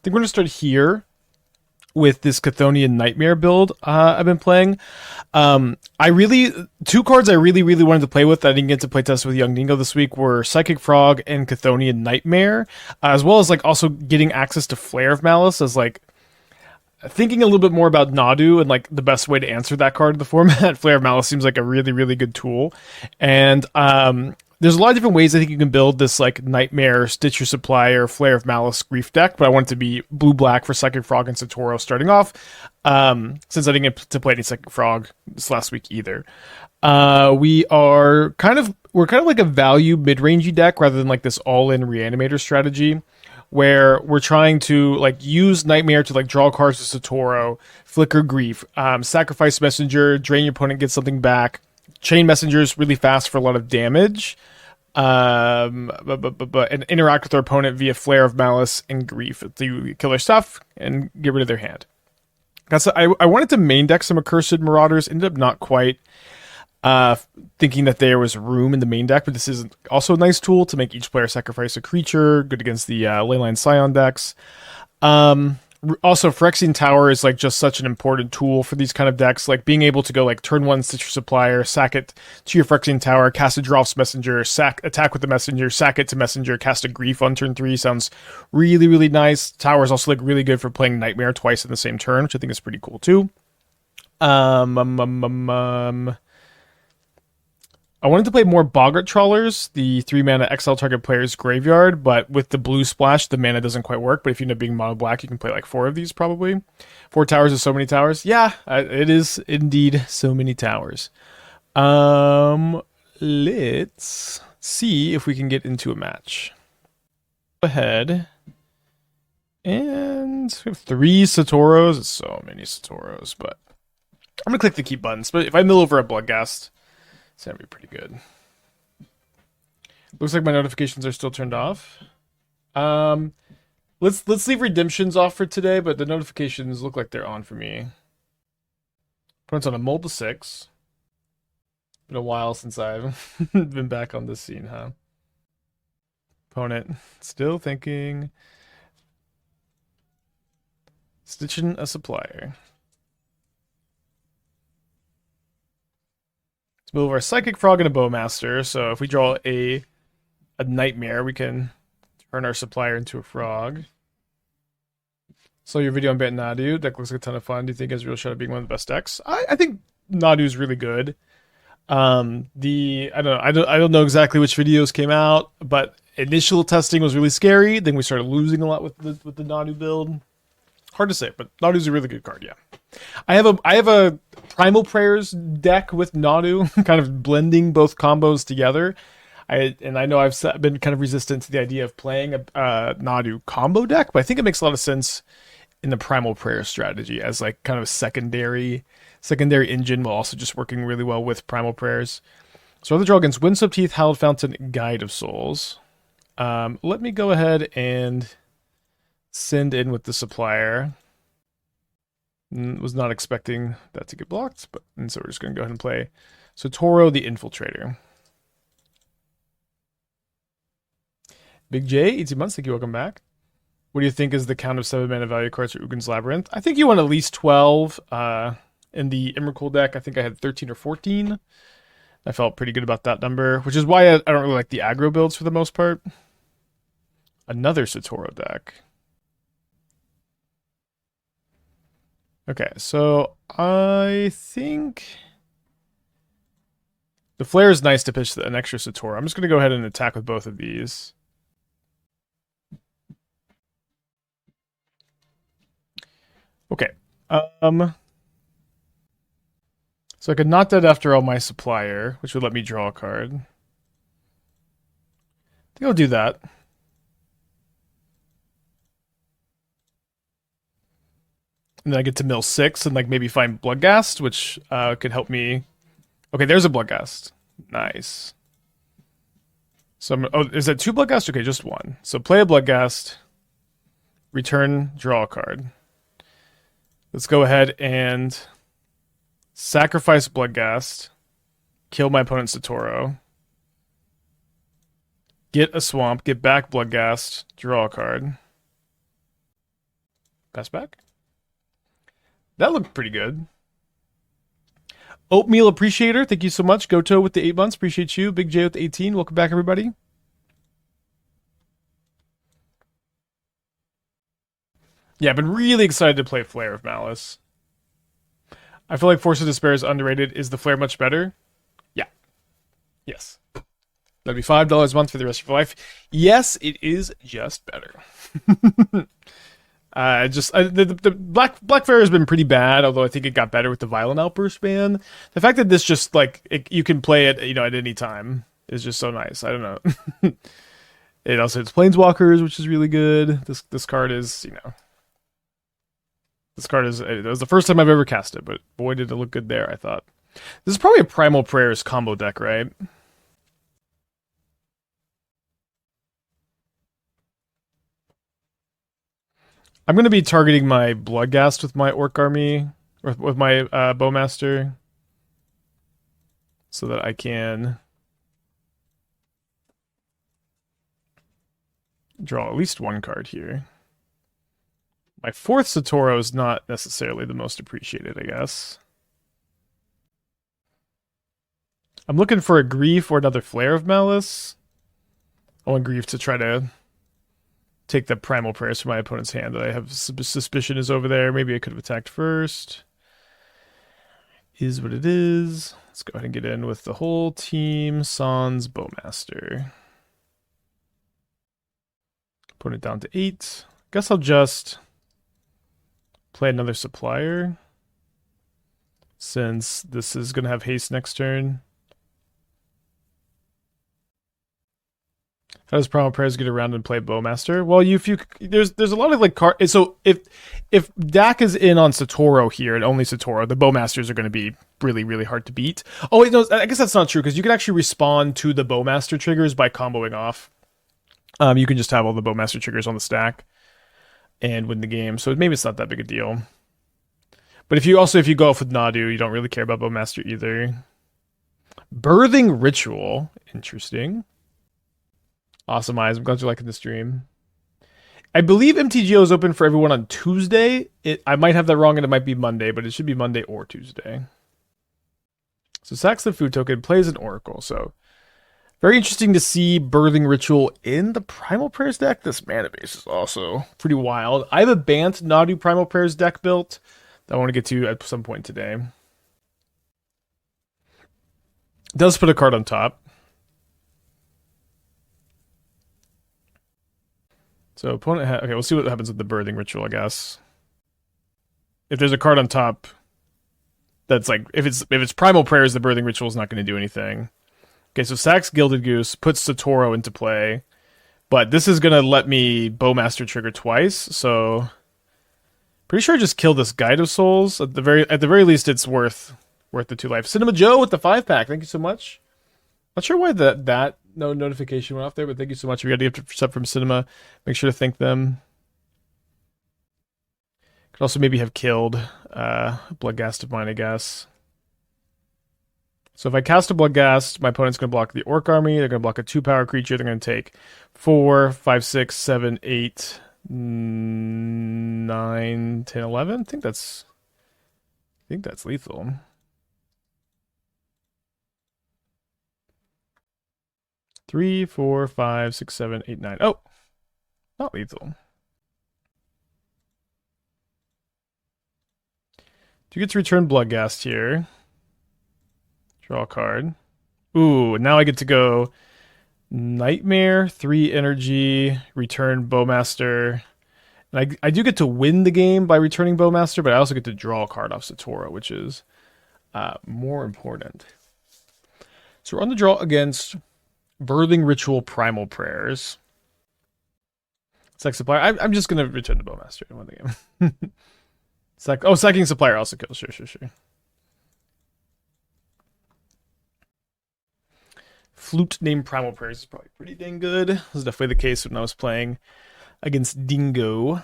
think we're going to start here with this Chthonian Nightmare build I've been playing. Two cards I really wanted to play with that I didn't get to play test with Young Dingo this week were Psychic Frog and Chthonian Nightmare, as well as like also getting access to Flare of Malice as like thinking a little bit more about Nadu and like the best way to answer that card in the format. Flare of Malice seems like a really good tool, and there's a lot of different ways I think you can build this like Nightmare, Stitch Your Supplier, Flare of Malice, Grief deck, but I want it to be blue-black for Psychic Frog and Satoru starting off, since I didn't get to play any Psychic Frog this last week either. We're kind of like a value mid-rangey deck rather than like this all-in Reanimator strategy, where we're trying to like use Nightmare to like draw cards to Satoru, flicker Grief, sacrifice Messenger, drain your opponent, get something back, chain Messengers really fast for a lot of damage, and interact with our opponent via Flare of Malice and Grief to kill their stuff and get rid of their hand. I wanted to main deck some Accursed Marauders, ended up not quite thinking that there was room in the main deck, but this is also a nice tool to make each player sacrifice a creature, good against the Leyline Scion decks. Also, Phyrexian Tower is like just such an important tool for these kind of decks, like being able to go like turn 1 Stitch Your Supplier, sack it to your Phyrexian Tower, cast a Geralf's Messenger, attack with the Messenger, sack it to Messenger, cast a Grief on turn 3. Sounds really nice. Tower is also like really good for playing Nightmare twice in the same turn, which I think is pretty cool too. I wanted to play more Boggart Trawlers, the 3-mana exile target player's graveyard, but with the blue splash, the mana doesn't quite work. But if you end up being mono black, you can play like 4 of these probably. 4 towers is so many towers. Yeah, it is indeed so many towers. Let's see if we can get into a match. Go ahead. And we have 3 Satoros. It's so many Satoros, but I'm going to click the keep buttons. But if I mill over a Bloodghast, it's gonna be pretty good. Looks like my notifications are still turned off. Let's leave redemptions off for today, but the notifications look like they're on for me. Opponent's on a mold to 6. Been a while since I've been back on this scene, huh? Opponent still thinking. Stitching a Supplier. Let's move our Psychic Frog and a Bowmaster. So if we draw a Nightmare, we can turn our Supplier into a Frog. So your video on Bet Nadu. Deck looks like a ton of fun. Do you think it has a real shot at being one of the best decks? I think Nadu is really good. I don't know exactly which videos came out, but initial testing was really scary. Then we started losing a lot with the Nadu build. Hard to say, but Nadu's a really good card, yeah. I have a Primal Prayers deck with Nadu, kind of blending both combos together. I know I've been kind of resistant to the idea of playing a Nadu combo deck, but I think it makes a lot of sense in the Primal Prayer strategy as like kind of a secondary engine, while also just working really well with Primal Prayers. So other draw against Windswept Heath, Hallowed Fountain, Guide of Souls. Let me go ahead and send in with the Supplier. Was not expecting that to get blocked, and so we're just going to go ahead and play Satoru the Infiltrator. Big J, 18 months, thank you, welcome back. What do you think is the count of 7-mana value cards for Ugin's Labyrinth? I think you want at least 12. In the Emrakul deck, I think I had 13 or 14. I felt pretty good about that number, which is why I don't really like the aggro builds for the most part. Another Satoru deck. Okay, so I think the Flare is nice to pitch an extra Satoru. I'm just going to go ahead and attack with both of these. Okay. So I could not dead after all my Supplier, which would let me draw a card. I think I'll do that. And then I get to mill 6 and like maybe find Bloodghast, which could help me. Okay, there's a Bloodghast. Nice. So is that 2 Bloodghast? Okay, just 1. So play a Bloodghast, return, draw a card. Let's go ahead and sacrifice Bloodghast, kill my opponent Satoru, get a swamp, get back Bloodghast, draw a card. Pass back. That looked pretty good. Oatmeal Appreciator, thank you so much. Goto with the 8 months, appreciate you. Big J with the 18, welcome back, everybody. Yeah, I've been really excited to play Flare of Malice. I feel like Force of Despair is underrated. Is the Flare much better? Yeah. Yes. That'd be $5 a month for the rest of your life. Yes, it is just better. The Black Flare has been pretty bad, although I think it got better with the Violent Outburst ban. The fact that this just you can play it, at any time is just so nice. I don't know. It also hits Planeswalkers, which is really good. This card is, this card is. It was the first time I've ever cast it, but boy, did it look good there. I thought this is probably a Primal Prayers combo deck, right? I'm going to be targeting my Bloodghast with my Orc army, or with my Bowmaster, so that I can draw at least one card here. My 4th Satoru is not necessarily the most appreciated, I guess. I'm looking for a Grief or another Flare of Malice. I want Grief to try to take the Primal Prayers from my opponent's hand that I have suspicion is over there. Maybe I could have attacked first. Is what it is. Let's go ahead and get in with the whole team. Sans Bowmaster. Put it down to 8. Guess I'll just play another Supplier, since this is going to have haste next turn. How does Primal Prayers get around and play Bowmaster? Well, there's a lot of cards. So if Dak is in on Satoru here and only Satoru, the Bowmasters are going to be really, really hard to beat. Oh wait, no, I guess that's not true, because you can actually respond to the Bowmaster triggers by comboing off. You can just have all the Bowmaster triggers on the stack and win the game. So maybe it's not that big a deal. But if you go off with Nadu, you don't really care about Bowmaster either. Birthing Ritual, interesting. Awesome Eyes, I'm glad you're liking the stream. I believe MTGO is open for everyone on Tuesday. I might have that wrong and it might be Monday, but it should be Monday or Tuesday. So sacks the food token, plays an Oracle. So very interesting to see Birthing Ritual in the Primal Prayers deck. This mana base is also pretty wild. I have a Bant Nadu Primal Prayers deck built that I want to get to at some point today. It does put a card on top. So opponent okay, we'll see what happens with the Birthing Ritual, I guess. If there's a card on top that's if it's Primal Prayers, the Birthing Ritual is not going to do anything. Okay, so sacks Gilded Goose, puts Satoru into play, but this is going to let me Bowmaster trigger twice, so pretty sure I just kill this Guide of Souls. At the very least, it's worth the 2 life. Cinema Joe with the 5-pack, thank you so much. Not sure why that no notification went off there, but thank you so much. If you got to get stuff from Cinema, make sure to thank them. Could also maybe have killed Bloodghast of mine, I guess. So if I cast a Bloodghast, my opponent's going to block the Orc army. They're going to block a 2-power creature. They're going to take 4, 5, 6, 7, 8, 9, 10, 11. I think that's lethal. 3, 4, 5, 6, 7, 8, 9. Oh, not lethal. Do you get to return Bloodghast here? Draw a card. Ooh, now I get to go Nightmare, 3 energy, return Bowmaster. And I do get to win the game by returning Bowmaster, but I also get to draw a card off Satoru, which is more important. So we're on the draw against Birthing Ritual Primal Prayers. Sack Supplier. I'm just going to return the Bowmaster and win the game. Sacking Supplier also kills. Sure. Flute named Primal Prayers is probably pretty dang good. This was definitely the case when I was playing against Dingo.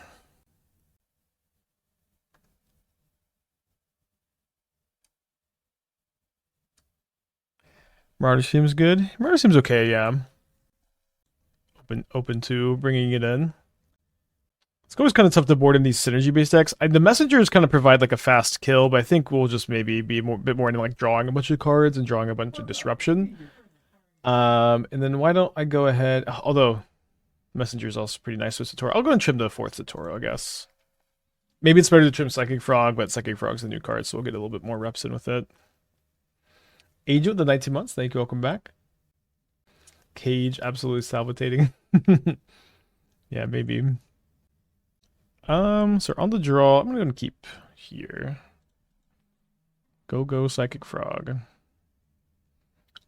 Marauder seems good. Marauder seems okay, yeah. Open to bringing it in. It's always kind of tough to board in these synergy-based decks. The messengers kind of provide like a fast kill, but I think we'll just maybe be a bit more into like drawing a bunch of cards and drawing a bunch of disruption. And then why don't I go ahead? Although messenger is also pretty nice with Satoru. I'll go and trim the 4th Satoru, I guess. Maybe it's better to trim Psychic Frog, but Psychic Frog's the new card, so we'll get a little bit more reps in with it. Age of the 19 months. Thank you. Welcome back. Cage, absolutely salivating. Yeah, maybe. So on the draw, I'm gonna keep here. Go Psychic Frog.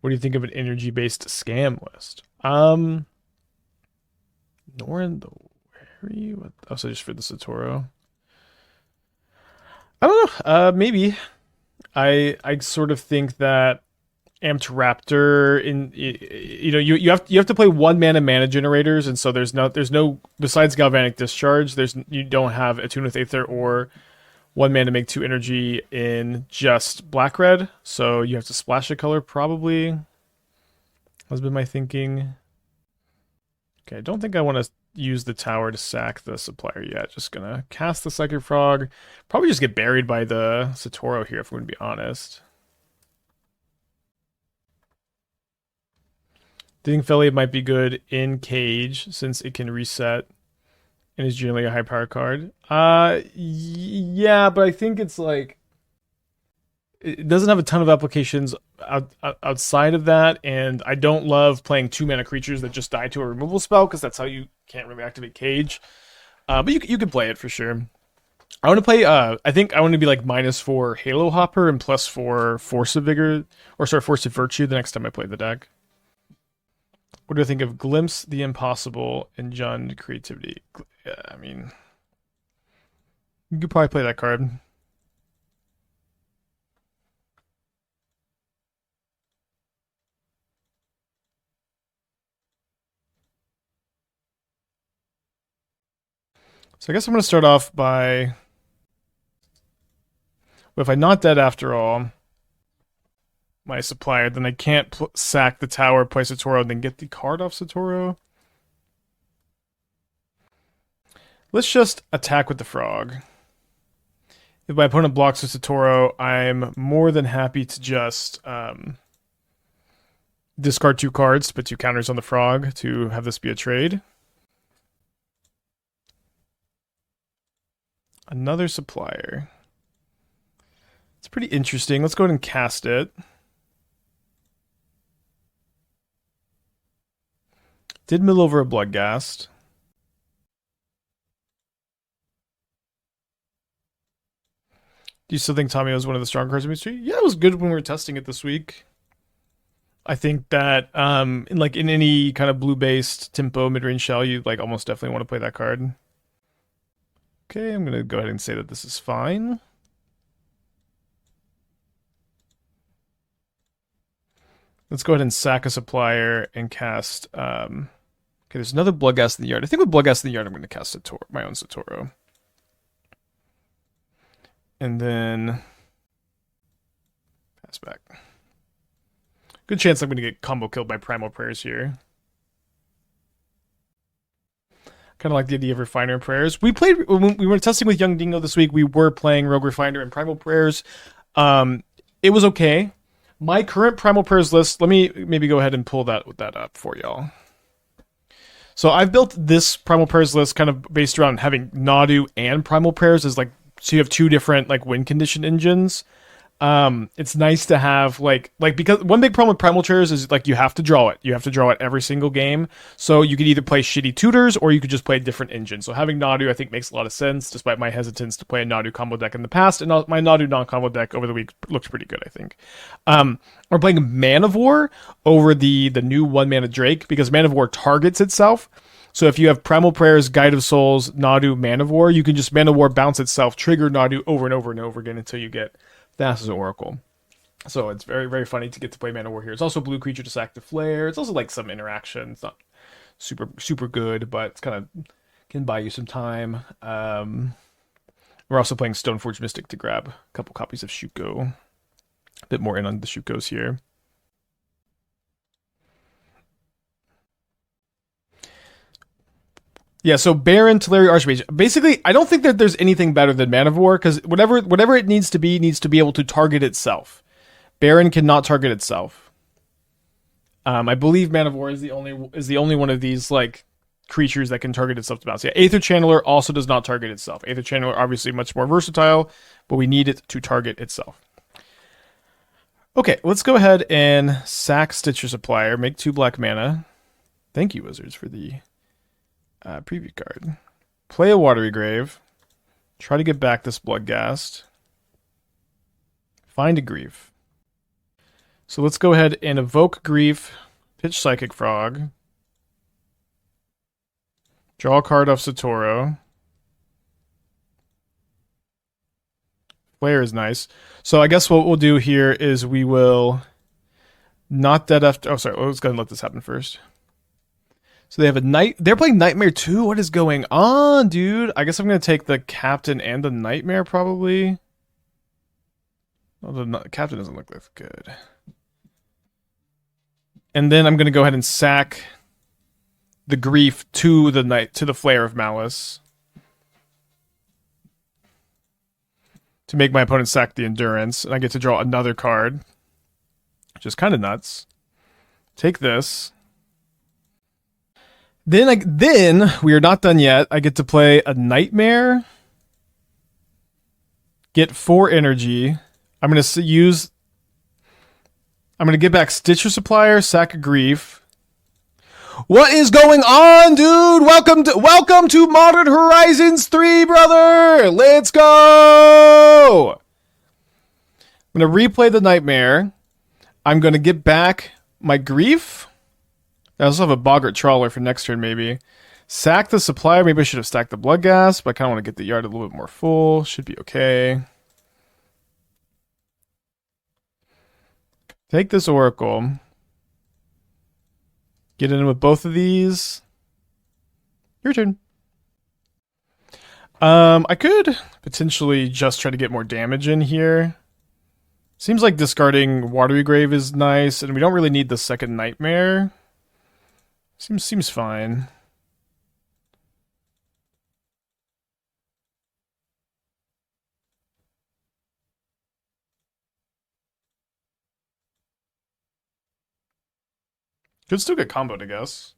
What do you think of an energy-based scam list? Norin the Wary? What? Oh, so just for the Satoru. I don't know. Maybe. I sort of think that Amped Raptor you have to play 1 mana generators, and so there's no besides Galvanic Discharge, you don't have Attune with Aether or 1 mana to make 2 energy in just black red, so you have to splash a color probably. Has been my thinking. Okay, I don't think I want to use the tower to sack the Supplier yet. Just gonna cast the Psychic Frog. Probably just get buried by the Satoru here if we're gonna be honest. I think Feliate might be good in Cage since it can reset and is generally a high power card. Yeah, but I think it's like it doesn't have a ton of applications outside of that, and I don't love playing 2 mana creatures that just die to a removal spell because that's how you can't really activate Cage. But you can play it for sure. I want to play. I think I want to be like -4 Halo Hopper and +4 Force of Vigor, or sorry, Force of Virtue the next time I play the deck. What do I think of Glimpse the Impossible and Jund Creativity? Yeah, I mean, you could probably play that card. So I guess I'm going to start off by... Well, if I'm not dead after all, my Supplier, then I can't sack the tower, play Satoru, and then get the card off Satoru. Let's just attack with the frog. If my opponent blocks with Satoru, I'm more than happy to just discard 2 cards, put 2 counters on the frog to have this be a trade. Another Supplier. It's pretty interesting. Let's go ahead and cast it. Did mill over a Bloodghast. Do you still think Tommy was one of the strong cards in MH3? Yeah, it was good when we were testing it this week. I think that in any kind of blue-based tempo mid-range shell, you like almost definitely want to play that card. Okay, I'm gonna go ahead and say that this is fine. Let's go ahead and sack a Supplier and cast. Okay, there's another Bloodghast in the yard. I think with Bloodghast in the yard, I'm going to cast my own Satoru. And then pass back. Good chance I'm going to get combo killed by Primal Prayers here. Kind of like the idea of Refiner and Prayers. When we were testing with Young Dingo this week, we were playing Rogue Refiner and Primal Prayers. It was okay. My current Primal Prayers list, let me maybe go ahead and pull that up for y'all. So I've built this Primal Prayers list kind of based around having Nadu and Primal Prayers as like, so you have 2 different like win condition engines. It's nice to have because one big problem with Primal Prayers is like you have to draw it. You have to draw it every single game. So you could either play shitty tutors or you could just play a different engine. So having Nadu I think makes a lot of sense, despite my hesitance to play a Nadu combo deck in the past. And my Nadu non-combo deck over the week looks pretty good, I think. We're playing Man of War over the new 1 mana Drake because Man of War targets itself. So if you have Primal Prayers, Guide of Souls, Nadu, Man of War, you can just Man of War bounce itself, trigger Nadu over and over and over again until you get Thassa's Oracle. So it's very, very funny to get to play Man of War here. It's also a blue creature to sack the Flare. It's also like some interaction. It's not super, super good, but it's kind of can buy you some time. We're also playing Stoneforge Mystic to grab a couple copies of Shuko. A bit more in on the Shukos here. Yeah, so Baron, Teleri, Archmage. Basically, I don't think that there's anything better than Man of War, because whatever it needs to be able to target itself. Baron cannot target itself. I believe Man of War is the only one of these like creatures that can target itself to bounce. Yeah, Aether Channeler also does not target itself. Aether Channeler obviously much more versatile, but we need it to target itself. Okay, let's go ahead and sack Stitcher Supplier, make 2 black mana. Thank you, Wizards, for the preview card. Play a Watery Grave. Try to get back this Bloodghast. Find a Grief. So let's go ahead and evoke Grief, pitch Psychic Frog. Draw a card off Satoru. Flare is nice. So I guess what we'll do here is we will not dead after... Oh, sorry. Let's go ahead and let this happen first. So they have a night. They're playing Nightmare 2. What is going on, dude? I guess I'm going to take the Captain and the Nightmare, probably. Oh, the Captain doesn't look that good. And then I'm going to go ahead and sack the Grief to the Flare of Malice. To make my opponent sack the Endurance. And I get to draw another card. Which is kind of nuts. Take this. Then we are not done yet. I get to play a Nightmare. Get 4 energy. I'm going to get back Stitcher Supplier, sack a Grief. What is going on, dude? Welcome to Modern Horizons 3, brother. Let's go. I'm going to replay the Nightmare. I'm going to get back my Grief. I also have a Boggart Trawler for next turn, maybe. Sack the Supplier. Maybe I should have stacked the Bloodghast, but I kind of want to get the yard a little bit more full. Should be okay. Take this Oracle. Get in with both of these. Your turn. I could potentially just try to get more damage in here. Seems like discarding Watery Grave is nice, and we don't really need the second Nightmare. Seems fine. Could still get comboed, I guess.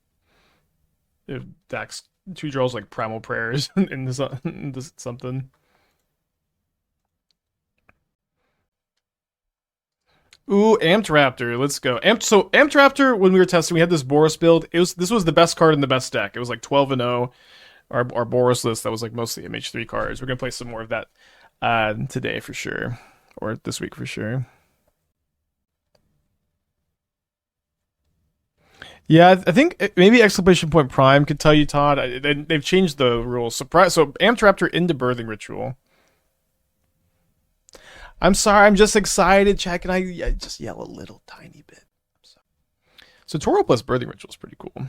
If Dax 2 draws like Primal Prayers in this something. Ooh, Amped Raptor. Let's go. So Amped Raptor, when we were testing, we had this Boros build. This was the best card in the best deck. It was like 12-0. Our Boros list that was like mostly MH3 cards. We're gonna play some more of that today for sure, or this week for sure. Yeah, I think maybe Exclamation Point Prime could tell you, Todd. They've changed the rules. Surprise! So Amped Raptor into Birthing Ritual. I'm sorry, I'm just excited, Chad. Can I just yell a little tiny bit? So Toro plus Birthing Ritual is pretty cool.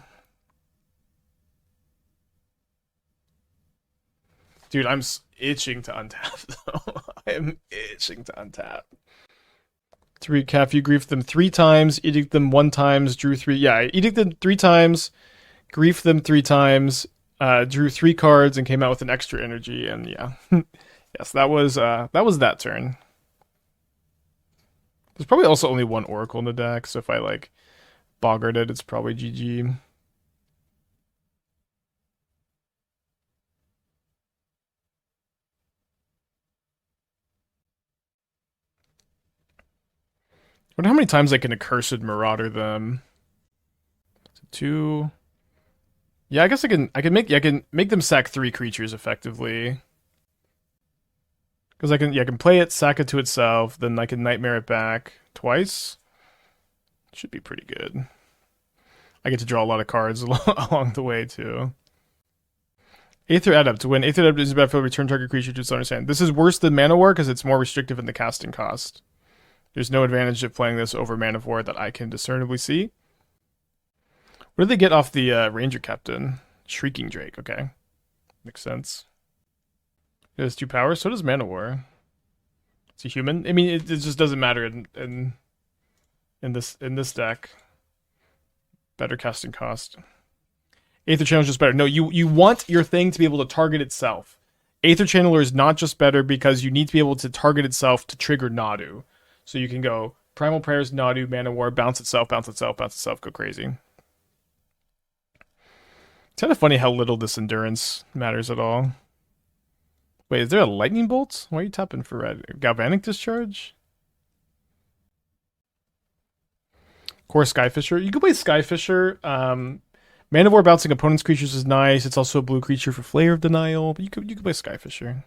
Dude, I'm itching to untap, though. I am itching to untap. To recap, you griefed them 3 times, edict them 1 time, drew 3. Yeah, I edict them 3 times, griefed them 3 times, drew 3 cards, and came out with an extra energy. And yeah, yes, that was that turn. There's probably also only 1 Oracle in the deck, so if I like Boggart it, it's probably GG. I wonder how many times I can Accursed Marauder them. So 2. Yeah, I guess I can make them sack 3 creatures effectively. Because I can play it, sack it to itself, then I can Nightmare it back twice. Should be pretty good. I get to draw a lot of cards along the way too. Aether Adept. When Aether Adept is battlefield, return target creature to its owner's hand. This is worse than Mana War because it's more restrictive in the casting cost. There's no advantage of playing this over Man of War that I can discernibly see. What did they get off the Ranger Captain? Shrieking Drake, okay. Makes sense. It has 2 powers, so does Man of War. It's a human. I mean, it just doesn't matter in this deck. Better casting cost. Aether Channeler is just better. No, you want your thing to be able to target itself. Aether Channeler is not just better because you need to be able to target itself to trigger Nadu. So you can go Primal Prayers, Nadu, Mana War, bounce itself, bounce itself, bounce itself, go crazy. It's kind of funny how little this endurance matters at all. Wait, is there a lightning bolt? Why are you tapping for red? Galvanic Discharge? Core Skyfisher. You can play Skyfisher. Manivore bouncing opponent's creatures is nice. It's also a blue creature for Flare of Denial, but you could play Skyfisher.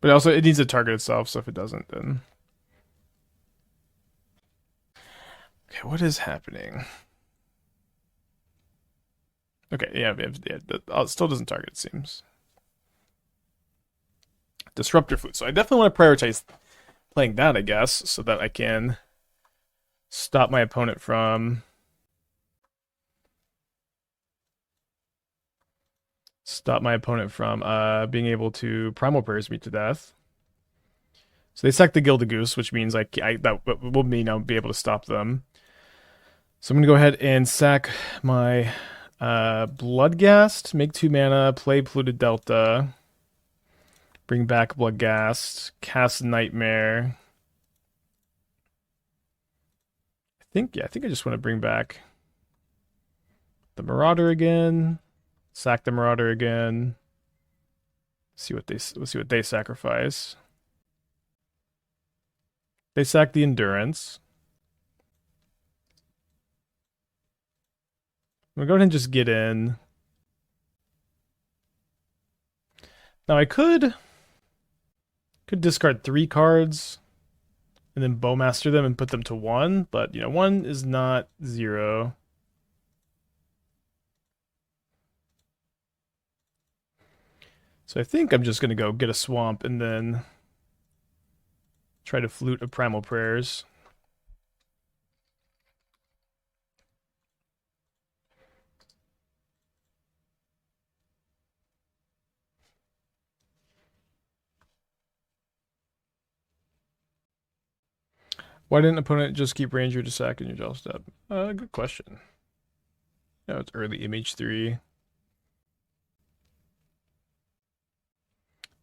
But also, it needs to target itself, so if it doesn't, then... Okay, what is happening? Okay, yeah, it still doesn't target, it seems. Disruptor Flute. So I definitely want to prioritize playing that, I guess, so that I can stop my opponent from... being able to Primal Prayers me to death. So they sack the Gildagoose, which means that will mean I'll be able to stop them. So I'm going to go ahead and sack my Bloodghast, make 2 mana, play Polluted Delta, bring back Bloodghast, cast Nightmare. I think I just want to bring back the Marauder again, sack the Marauder again. Let's see what they sacrifice. They sack the Endurance. I'm gonna go ahead and just get in. Now I could discard 3 cards and then Bowmaster them and put them to 1, but 1 is not 0. So I think I'm just gonna go get a swamp and then try to flute a Primal Prayers. Why didn't opponent just keep Ranger to sack in your draw step? Good question. No, it's early MH3.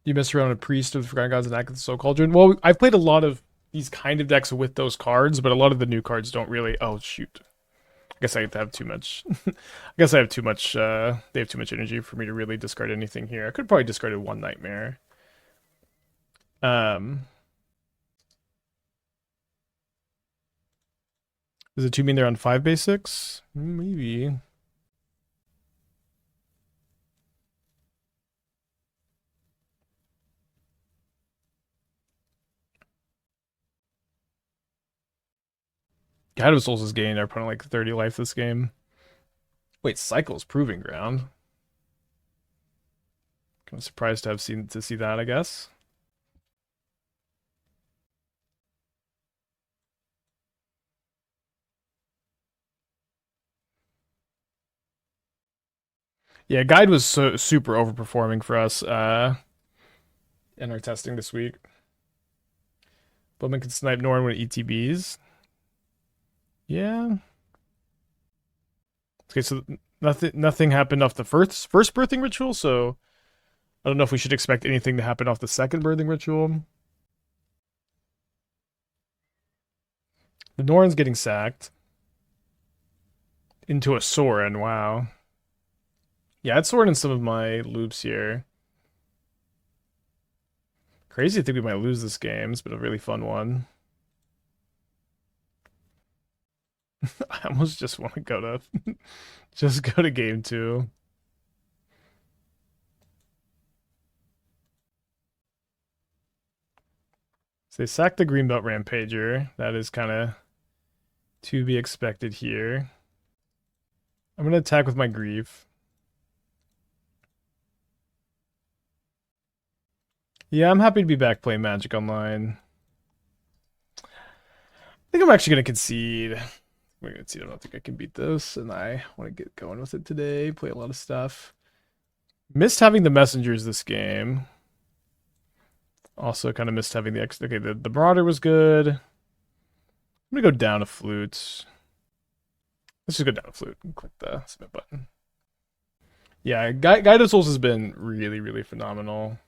You mess around with Priest of the Forgotten Gods and Accursed Soul Cauldron? Well, I've played a lot of these kind of decks with those cards, but a lot of the new cards don't really... Oh, shoot. I guess I have too much... I guess I have too much... They have too much energy for me to really discard anything here. I could probably discard 1 Nightmare. Does it 2 mean they're on 5 basics? Maybe. God of Souls has gained our opponent like 30 life this game. Wait, Cycle's Proving Ground. Kind of surprised to have to see that, I guess. Yeah, Guide was super overperforming for us in our testing this week. Bowman can snipe Norn with ETBs. Yeah. Okay, so nothing happened off the first birthing ritual, so I don't know if we should expect anything to happen off the second birthing ritual. The Norn's getting sacked. Into a Sorin, wow. Yeah, I'd Sorin in some of my loops here. Crazy to think we might lose this game. It's been a really fun one. I almost just want to go to just go to game 2. So they sacked the Greenbelt Rampager. That is kind of to be expected here. I'm going to attack with my Grief. Yeah, I'm happy to be back playing Magic Online. I think I'm actually going to concede. We're going to see. I don't think I can beat this, and I want to get going with it today. Play a lot of stuff. Missed having the Messengers this game. Also kind of missed having the X. Okay, the Marauder was good. I'm going to go down a Flute. Let's just go down to Flute and click the submit button. Yeah, Guide of Souls has been really, really phenomenal.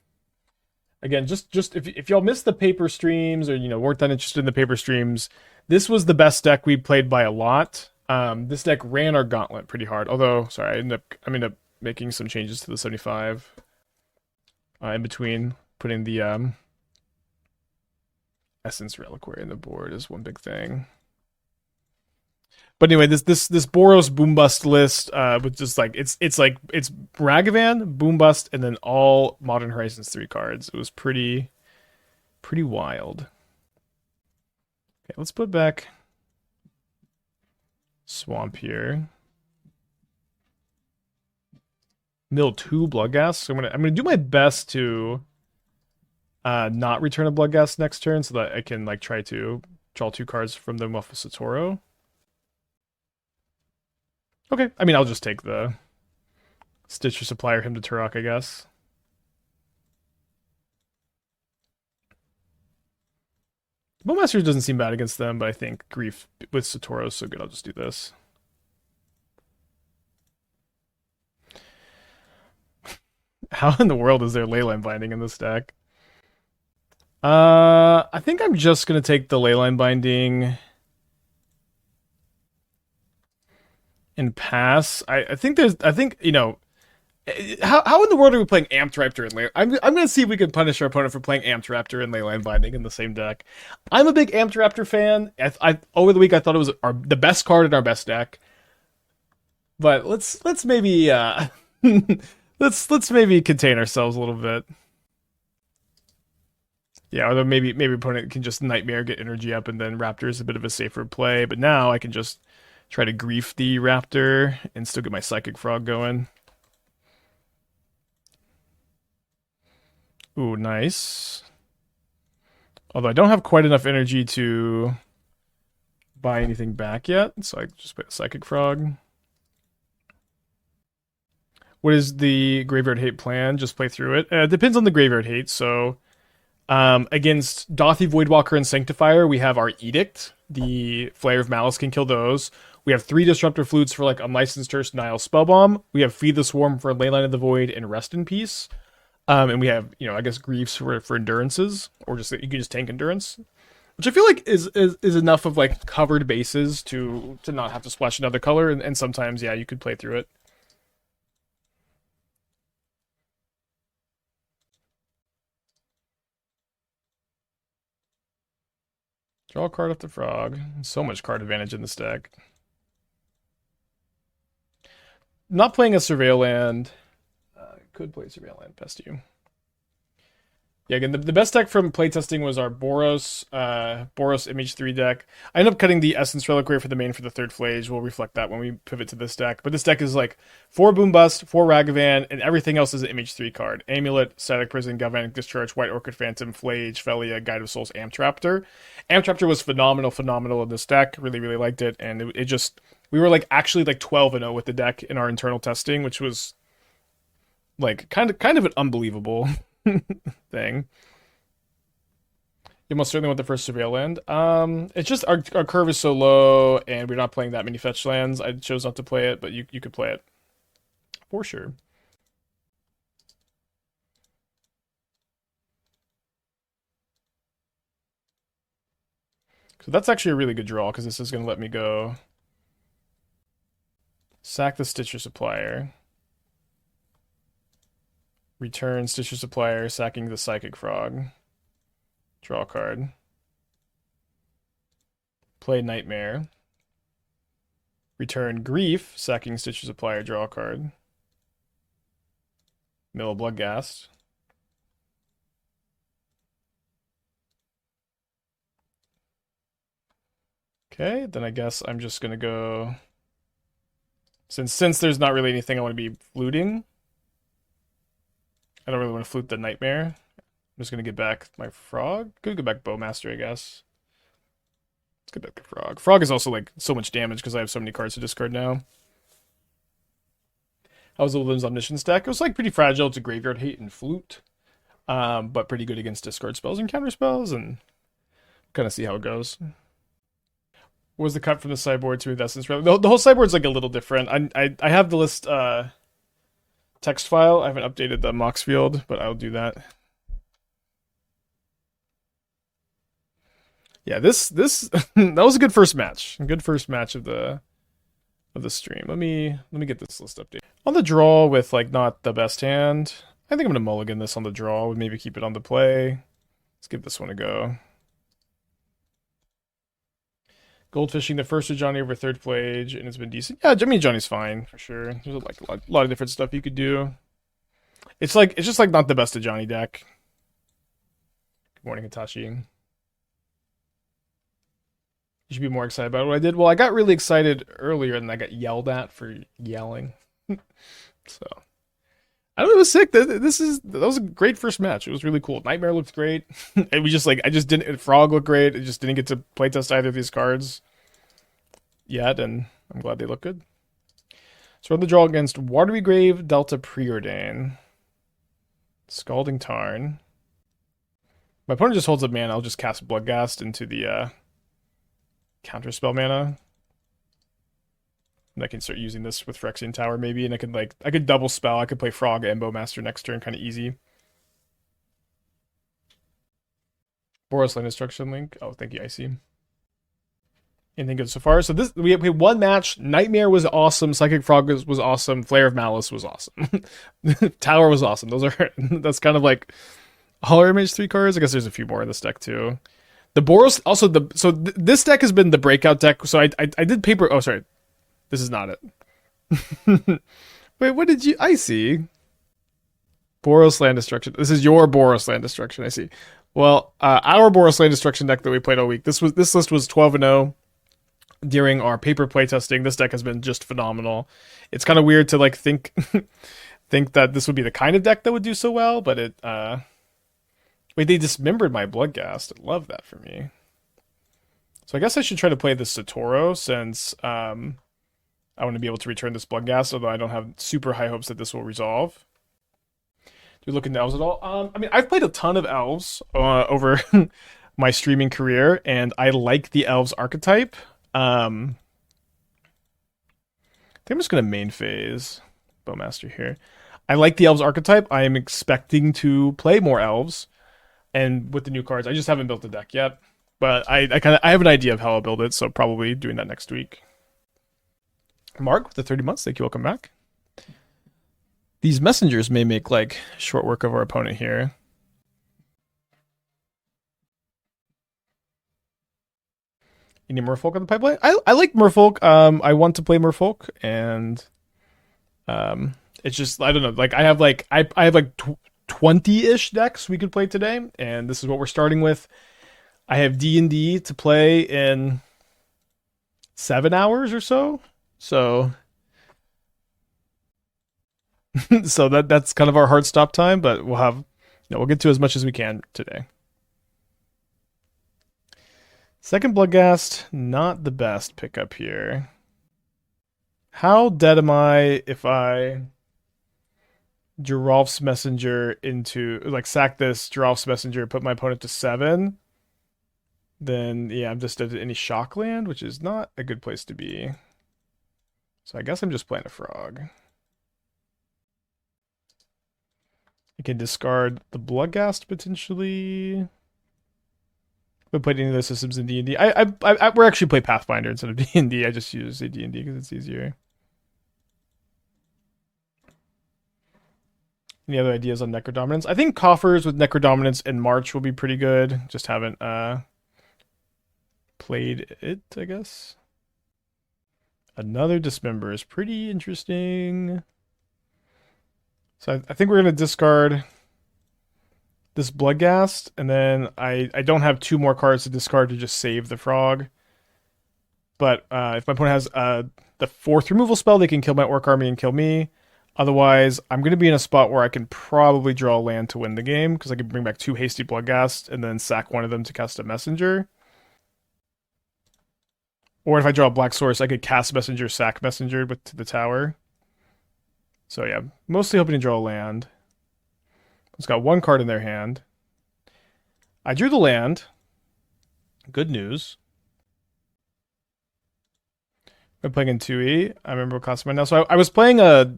Again, just if y'all missed the paper streams or weren't that interested in the paper streams, this was the best deck we played by a lot. This deck ran our gauntlet pretty hard. Although, sorry, I ended up making some changes to the 75 in between, putting the Essence Reliquary in the board is one big thing. But anyway, this Boros Boombust list with just like it's Ragavan, Boombust, and then all Modern Horizons 3 cards. It was pretty wild. Okay, let's put back Swamp here. Mill 2 Bloodghast. So I'm gonna do my best to not return a Bloodghast next turn so that I can like try to draw 2 cards from them off of Satoru. Okay, I mean, I'll just take the Stitcher Supplier him to Turok, I guess. Bowmasters doesn't seem bad against them, but I think Grief with Satoru is so good, I'll just do this. How in the world is there Leyline Binding in this deck? I think I'm just going to take the Leyline Binding and pass. I think how in the world are we playing Amped Raptor and Leyline? I'm gonna see if we can punish our opponent for playing Amped Raptor and Leyline Binding in the same deck. I'm a big Amped Raptor fan. I over the week I thought it was the best card in our best deck. But let's maybe let's maybe contain ourselves a little bit. Yeah, although maybe opponent can just Nightmare, get energy up, and then Raptor is a bit of a safer play. But now I can just try to grief the Raptor and still get my Psychic Frog going. Ooh, nice. Although I don't have quite enough energy to buy anything back yet, so I just play the Psychic Frog. What is the Graveyard Hate plan? Just play through it. It depends on the Graveyard Hate, so against Dauthi Voidwalker and Sanctifier, we have our Edict. The Flare of Malice can kill those. We have 3 Disruptor Flutes for like Unlicensed Terse, Nihil, Spellbomb. We have Feed the Swarm for Leyline of the Void and Rest in Peace. And we have, I guess Griefs for Endurances, or just you can just tank Endurance, which I feel like is enough of like covered bases to not have to splash another color. And sometimes, yeah, you could play through it. Draw a card off the Frog. So much card advantage in this deck. Not playing a Surveil land. Could play Surveil land, pest you. Yeah, again, the best deck from playtesting was our Boros MH3 deck. I ended up cutting the Essence Reliquary for the main for the 3rd Flage. We'll reflect that when we pivot to this deck. But this deck is like 4 Boombust, 4 Ragavan, and everything else is an MH3 card. Amulet, Static Prison, Galvanic Discharge, White Orchid Phantom, Flage, Felia, Guide of Souls, Amped Raptor. Amped Raptor was phenomenal in this deck. Really, really liked it. And it just... We were like actually like 12-0 with the deck in our internal testing, which was like kind of an unbelievable thing. You most certainly want the first Surveil land. It's just our curve is so low, and we're not playing that many fetch lands. I chose not to play it, but you could play it for sure. So that's actually a really good draw because this is going to let me go sack the Stitcher Supplier. Return Stitcher Supplier, sacking the Psychic Frog. Draw a card. Play Nightmare. Return Grief, sacking Stitcher Supplier, draw a card. Mill a Bloodghast. Okay, then I guess I'm just gonna go... Since there's not really anything I want to be fluting, I don't really want to flute the Nightmare. I'm just going to get back my Frog. Could go back Bowmaster, I guess. Let's get back the Frog. Frog is also like so much damage because I have so many cards to discard now. How was the Limbs Omniscience deck? It was like pretty fragile to Graveyard Hate and Flute. But pretty good against discard spells and counter spells, and kind of see how it goes. was the cut from the sideboard to Essence Relic. The whole sideboard's like a little different. I have the list text file. I haven't updated the Mox field, but I'll do that. Yeah, this that was a good first match. A good first match of the stream. Let me get this list updated. On the draw with like not the best hand, I think I'm gonna mulligan this on the draw. Maybe keep it on the play. Let's give this one a go. Goldfishing the first of Johnny over third Plage, and it's been decent. Yeah, I mean Johnny's fine for sure. There's like a lot of different stuff you could do. It's just like not the best of Johnny deck. Good morning, Hitachi. You should be more excited about what I did. Well, I got really excited earlier, and I got yelled at for yelling. So I don't know, it was sick. That was a great first match. It was really cool. Nightmare looked great. And we just like Frog looked great. I just didn't get to playtest either of these cards yet, and I'm glad they look good. So we're on the draw against Watery Grave, Delta Preordain, Scalding Tarn. My opponent just holds up mana. I'll just cast Bloodghast into the counterspell mana. And I can start using this with Phyrexian Tower maybe, and I could double spell. I could play Frog and Bowmaster next turn, kind of easy. Boros Land Destruction link. Oh, thank you, Icy. Anything good so far? So we had one match. Nightmare was awesome. Psychic Frog was awesome. Flare of Malice was awesome. Tower was awesome. That's kind of like all our MH3 cards. I guess there's a few more in this deck too. The Boros also this deck has been the breakout deck. So I did paper. Oh, sorry. This is not it. Wait, what did you... I see. Boros Land Destruction. This is your Boros Land Destruction, I see. Well, our Boros Land Destruction deck that we played all week, this list was 12-0 during our paper playtesting. This deck has been just phenomenal. It's kind of weird to like think that this would be the kind of deck that would do so well, but it... Wait, they dismembered my Bloodghast. I love that for me. So I guess I should try to play the Satoru since... I want to be able to return this Bloodghast, although I don't have super high hopes that this will resolve. Do you look into elves at all? I mean, I've played a ton of elves over my streaming career, and I like the elves archetype. I think I'm just going to main phase Bowmaster here. I like the elves archetype. I am expecting to play more elves, and with the new cards, I just haven't built the deck yet. But I have an idea of how I'll build it, so probably doing that next week. Mark with the 30 months. Thank you. Welcome back. These messengers may make like short work of our opponent here. You need Merfolk on the pipeline? I like Merfolk. I want to play Merfolk, and it's just I don't know. Like I have like 20-ish decks we could play today, and this is what we're starting with. I have D&D to play in 7 hours or so. So that's kind of our hard stop time, but we'll get to as much as we can today. Second Bloodghast, not the best pickup here. How dead am I if I Geralf's Messenger into like sack this Geralf's Messenger, put my opponent to 7? Then yeah, I'm just at any shock land, which is not a good place to be. So I guess I'm just playing a Frog. I can discard the Bloodghast potentially. We played any of those systems in D&D. We're actually play Pathfinder instead of D&D. I just use a D&D because it's easier. Any other ideas on Necrodominance? I think Coffers with Necrodominance in March will be pretty good. Just haven't played it, I guess. Another Dismember is pretty interesting. So I think we're going to discard this Bloodghast, and then I don't have 2 more cards to discard to just save the Frog. But if my opponent has the 4th removal spell, they can kill my Orc army and kill me. Otherwise, I'm going to be in a spot where I can probably draw a land to win the game, because I can bring back 2 Hasty Bloodghast and then sack one of them to cast a Messenger. Or if I draw a Black Source, I could cast Messenger, sack Messenger to the tower. So yeah, mostly hoping to draw a land. It's got 1 card in their hand. I drew the land. Good news. I'm playing in 2E. I remember what class am I now. So I was playing a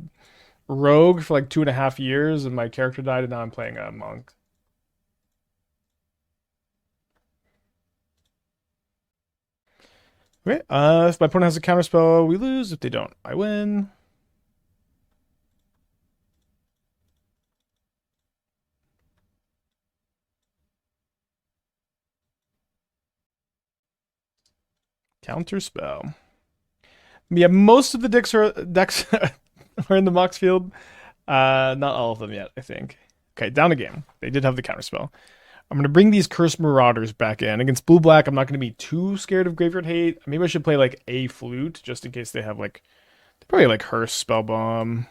rogue for like 2.5 years, and my character died, and now I'm playing a monk. Okay. If my opponent has a counterspell, we lose. If they don't, I win. Counterspell. Yeah, most of the decks are in the Mox field. Not all of them yet, I think. Okay, down a game. They did have the counterspell. I'm gonna bring these Accursed Marauders back in. Against blue black, I'm not gonna be too scared of Graveyard Hate. Maybe I should play like a flute, just in case they have like they probably like Hearst Spellbomb.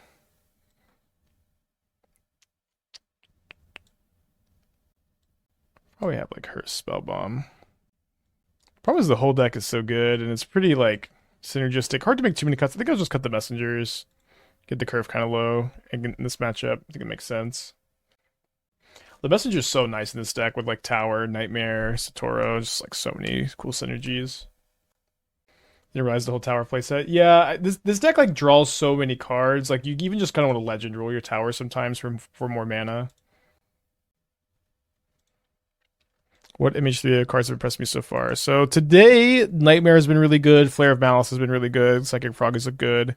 Probably have like Hearst Spellbomb. Problem is the whole deck is so good and it's pretty like synergistic. Hard to make too many cuts. I think I'll just cut the messengers, get the curve kind of low, and in this matchup, I think it makes sense. The messenger's so nice in this deck with like Tower, Nightmare, Satoru, just like so many cool synergies. You realize the whole Tower playset. Yeah, this deck like draws so many cards. Like you even just kind of want to legend roll your Tower sometimes for more mana. What MH3 cards have impressed me so far? So today, Nightmare has been really good. Flare of Malice has been really good. Psychic Frog has looked good.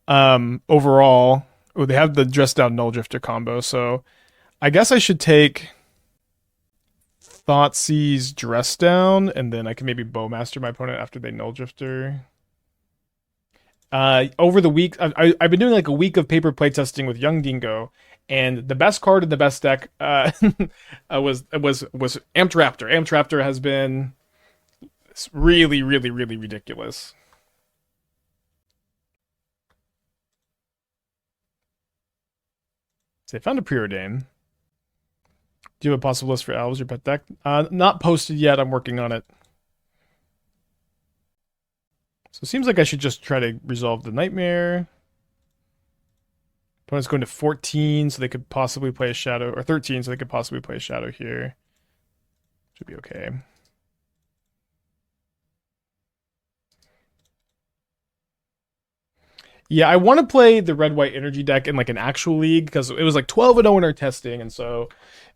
Overall, they have the Dress Down Null Drifter combo. So I guess I should take Thoughtseize Dress Down, and then I can maybe Bowmaster my opponent after they Null Drifter. Over the week, I've been doing like a week of paper playtesting with Young Dingo, and the best card in the best deck was Amped Raptor. Amped Raptor has been really, really, really ridiculous. So I found a Preordain. Do you have a possible list for elves, your pet deck? Not posted yet. I'm working on it. So it seems like I should just try to resolve the Nightmare. Opponent's going to 14, so they could possibly play a Shadow, or 13, so they could possibly play a Shadow here. Should be okay. Yeah, I want to play the red-white energy deck in like an actual league because it was like 12-0 in our testing, and so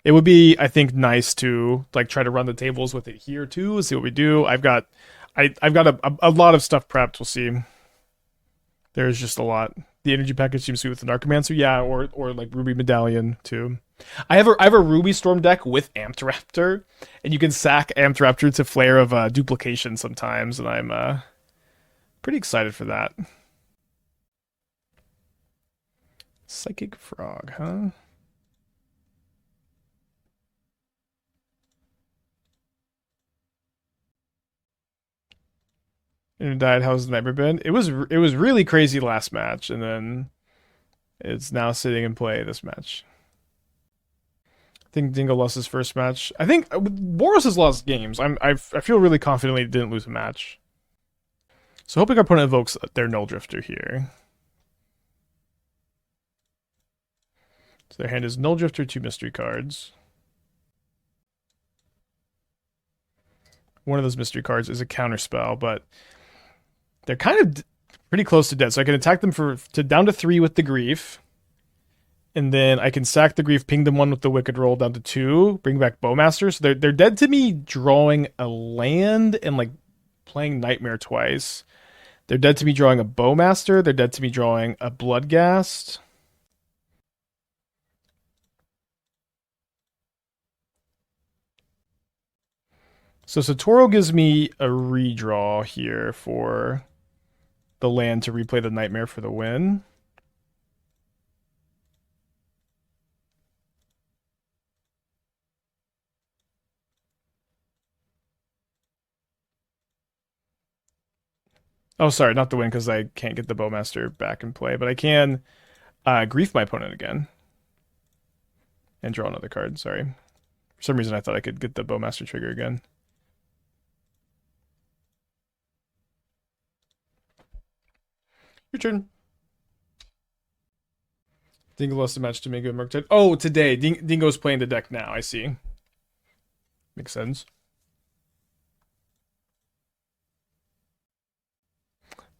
it would be, I think, nice to like try to run the tables with it here too. See what we do. I've got a lot of stuff prepped. We'll see. There's just a lot. The energy package seems to be with the Narcomancer, yeah, or like Ruby Medallion too. I have a Ruby Storm deck with Amped Raptor, and you can sack Amped Raptor to Flare of Duplication sometimes, and I'm pretty excited for that. Psychic Frog, huh? And died. How's the Nightmare been? It was really crazy last match, and then it's now sitting in play this match. I think Dingo lost his first match. I think Boros has lost games. I feel really confidently he didn't lose a match. So hoping our opponent evokes their Null Drifter here. So their hand is Null Drifter, 2 mystery cards. One of those mystery cards is a counterspell, but they're kind of pretty close to dead. So I can attack them down to 3 with the Grief. And then I can sack the Grief, ping them 1 with the Wicked Roll down to 2, bring back Bowmaster. So they're dead to me drawing a land and like playing Nightmare twice. They're dead to me drawing a Bowmaster. They're dead to me drawing a Bloodghast. So Satoru gives me a redraw here for the land to replay the Nightmare for the win. Oh, sorry, not the win because I can't get the Bowmaster back in play, but I can grief my opponent again and draw another card. Sorry. For some reason, I thought I could get the Bowmaster trigger again. Your turn. Dingo lost a match to Mingo and Murktide. Oh, today. Dingo's playing the deck now. I see. Makes sense.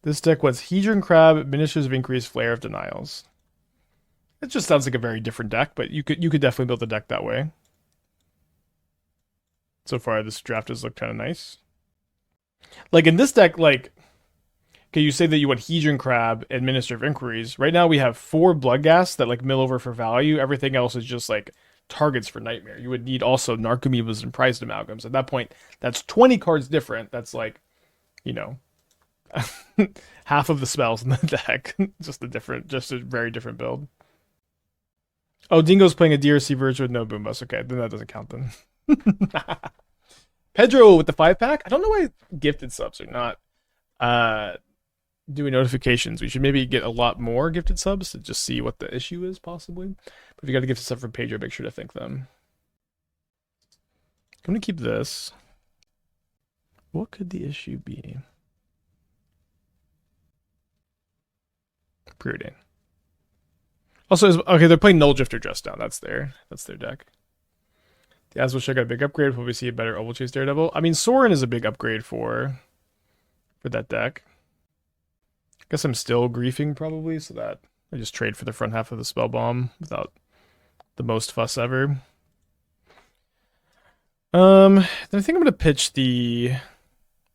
This deck was Hedron Crab, Ministers of Increase, Flare of Denials. It just sounds like a very different deck, but you could definitely build a deck that way. So far, this draft has looked kind of nice. Like in this deck, like, okay, you say that you want Hedron Crab and Minister of Inquiries. Right now we have 4 Bloodghast that like mill over for value. Everything else is just like targets for Nightmare. You would need also Narcomoebas and Prized Amalgams. At that point, that's 20 cards different. That's like, you know, half of the spells in the deck. Just a very different build. Oh, Dingo's playing a DRC version with no boom bust. Okay, then that doesn't count then. Pedro with the 5-pack. I don't know why gifted subs are not doing notifications. We should maybe get a lot more gifted subs to just see what the issue is, possibly. But if you got a gifted sub from Pedro, make sure to thank them. I'm going to keep this. What could the issue be? Preordain. Also, okay, they're playing Null Drifter Dress Down. That's their deck. The Aswell got a big upgrade. Probably see a better Oval-Chase Daredevil. I mean, Sorin is a big upgrade for that deck. I guess I'm still griefing probably, so that I just trade for the front half of the Spell Bomb without the most fuss ever. Then I think I'm gonna pitch the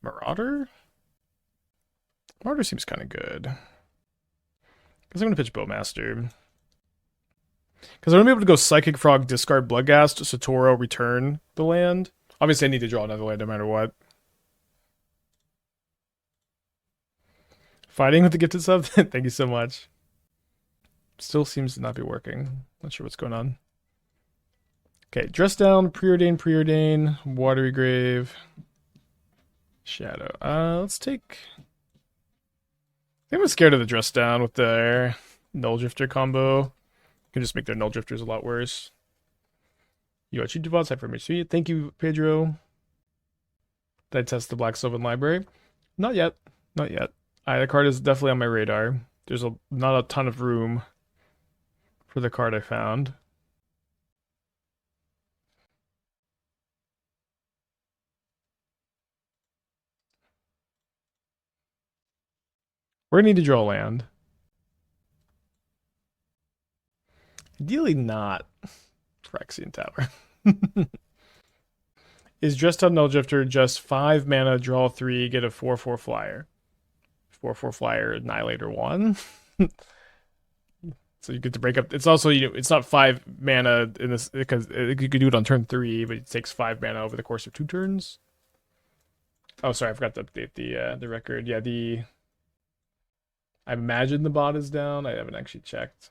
Marauder. Marauder seems kind of good. Because I'm gonna pitch Bowmaster. Because I'm gonna be able to go Psychic Frog, discard Bloodghast, Satoru, return the land. Obviously, I need to draw another land no matter what. Fighting with the gifted sub? Thank you so much. Still seems to not be working. Not sure what's going on. Okay, Dress Down, Preordain, Watery Grave, Shadow. Let's take... I think I'm scared of the Dress Down with their Null Drifter combo. You can just make their Null Drifters a lot worse. You got Cheat Devots, for MH3. Thank you, Pedro. Did I test the Black Sylvan Library? Not yet. Not yet. The card is definitely on my radar. There's not a ton of room for the card I found. We're gonna need to draw land. Ideally not Phyrexian Tower. Is Dressed Up Null Drifter just 5 mana, draw 3, get a 4/4 flyer? 4/4 flyer, Annihilator 1. So you get to break up. It's also, you know, it's not 5 mana in this because you could do it on turn 3, but it takes 5 mana over the course of 2 turns. Oh, sorry, I forgot to update the record. Yeah, I imagine the bot is down. I haven't actually checked.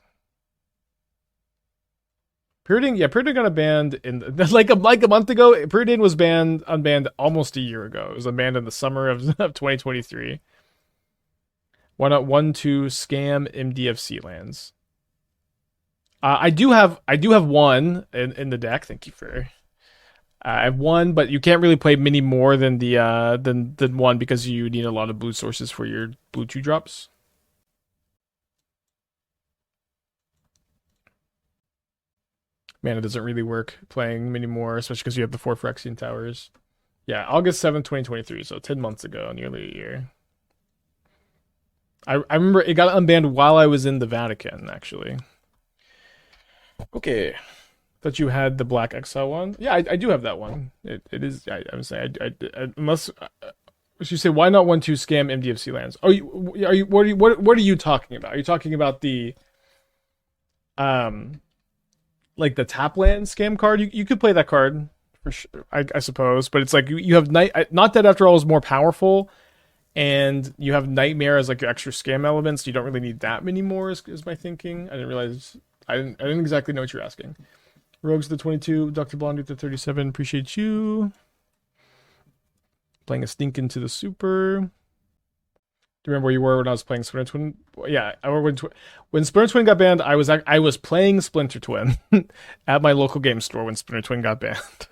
Preordain got banned in like a month ago. Preordain was unbanned almost a year ago. It was unbanned in the summer of 2023. Why not 1/2 scam MDFC lands? I do have one in the deck. Thank you for. I have one, but you can't really play many more than than one because you need a lot of blue sources for your blue 2-drops. Mana doesn't really work playing many more, especially because you have the 4 Phyrexian Towers. Yeah, August 7th, 2023, so 10 months ago, nearly a year. I remember it got unbanned while I was in the Vatican, actually. Okay. Thought you had the Black Exile one. Yeah, I do have that one. It is. I'm saying I unless you say why not 1/2 scam MDFC lands? Oh, what are you talking about? Are you talking about the like the tap land scam card? You could play that card for sure, I suppose, but it's like you have not that after all is more powerful, and you have Nightmare as like your extra scam elements. You don't really need that many more. Is my thinking? I didn't realize. I didn't exactly know what you're asking. Rogues the 22, Dr. Blondie the 37. Appreciate you. Playing a stink into the super. Do you remember where you were when I was playing Splinter Twin? Yeah, when Splinter Twin got banned, I was playing Splinter Twin at my local game store when Splinter Twin got banned.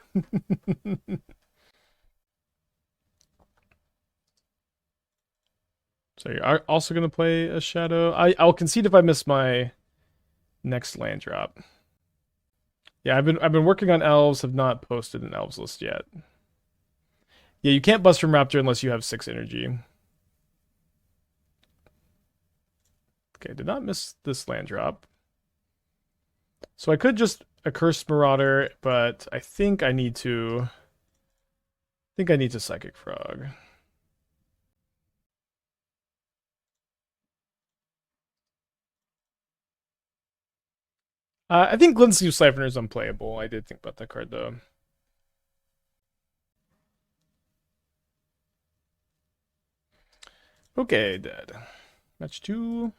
So you're also gonna play a shadow. I'll concede if I miss my next land drop. Yeah, I've been working on elves. Have not posted an elves list yet. Yeah, you can't bust from Raptor unless you have 6 energy. Okay, did not miss this land drop. So I could just Accursed Marauder, but I think I need to Psychic Frog. I think Glint-Sleeve Siphoner is unplayable. I did think about that card though. Okay, dead. Match 2.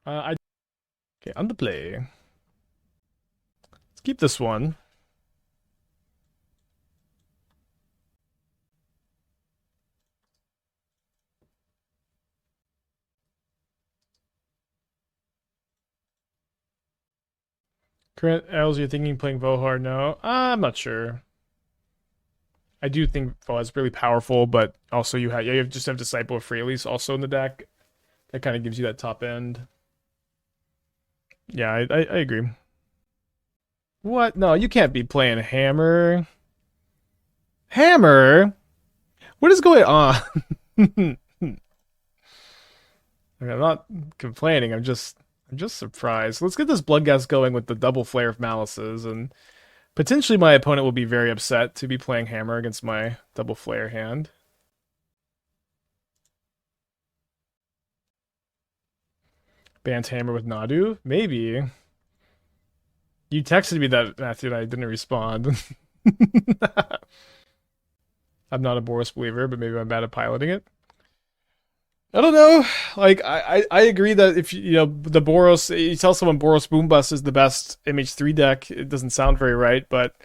Okay, on the play. Let's keep this one. Current L's, you're thinking playing Vohar? No, I'm not sure. I do think Vohar is really powerful, but also you just have Disciple of Freyalise also in the deck. That kind of gives you that top end. Yeah, I agree. What? No, you can't be playing Hammer. Hammer? What is going on? I'm not complaining. I'm just surprised. Let's get this Bloodghast going with the double Flare of Malices, and potentially my opponent will be very upset to be playing Hammer against my double Flare hand. Banned Hammer with Nadu? Maybe. You texted me that, Matthew, and I didn't respond. I'm not a Boros believer, but maybe I'm bad at piloting it. I don't know. Like I agree that if you know the Boros, you tell someone Boros Boombust is the best MH3 deck, it doesn't sound very right, but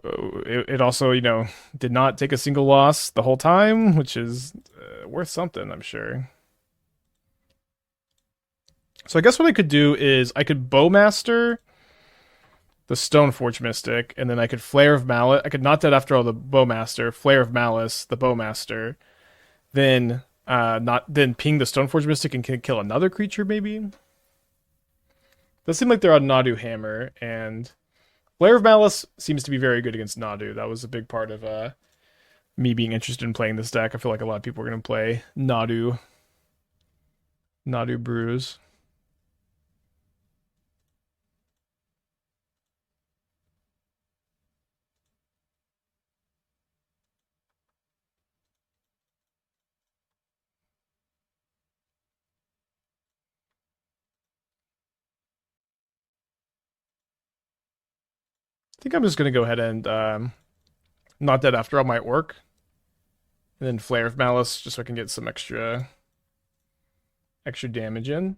it also did not take a single loss the whole time, which is worth something, I'm sure. So I guess what I could do is I could Bowmaster the Stoneforge Mystic, and then I could Flare of Malice. I could not dead after all the Bowmaster, Flare of Malice, the Bowmaster, then ping the Stoneforge Mystic and kill another creature, maybe? Does seem like they're on Nadu Hammer, and Flare of Malice seems to be very good against Nadu. That was a big part of me being interested in playing this deck. I feel like a lot of people are going to play Nadu Brews. I think I'm just going to go ahead and not dead after all might work. And then Flare of Malice just so I can get some extra damage in.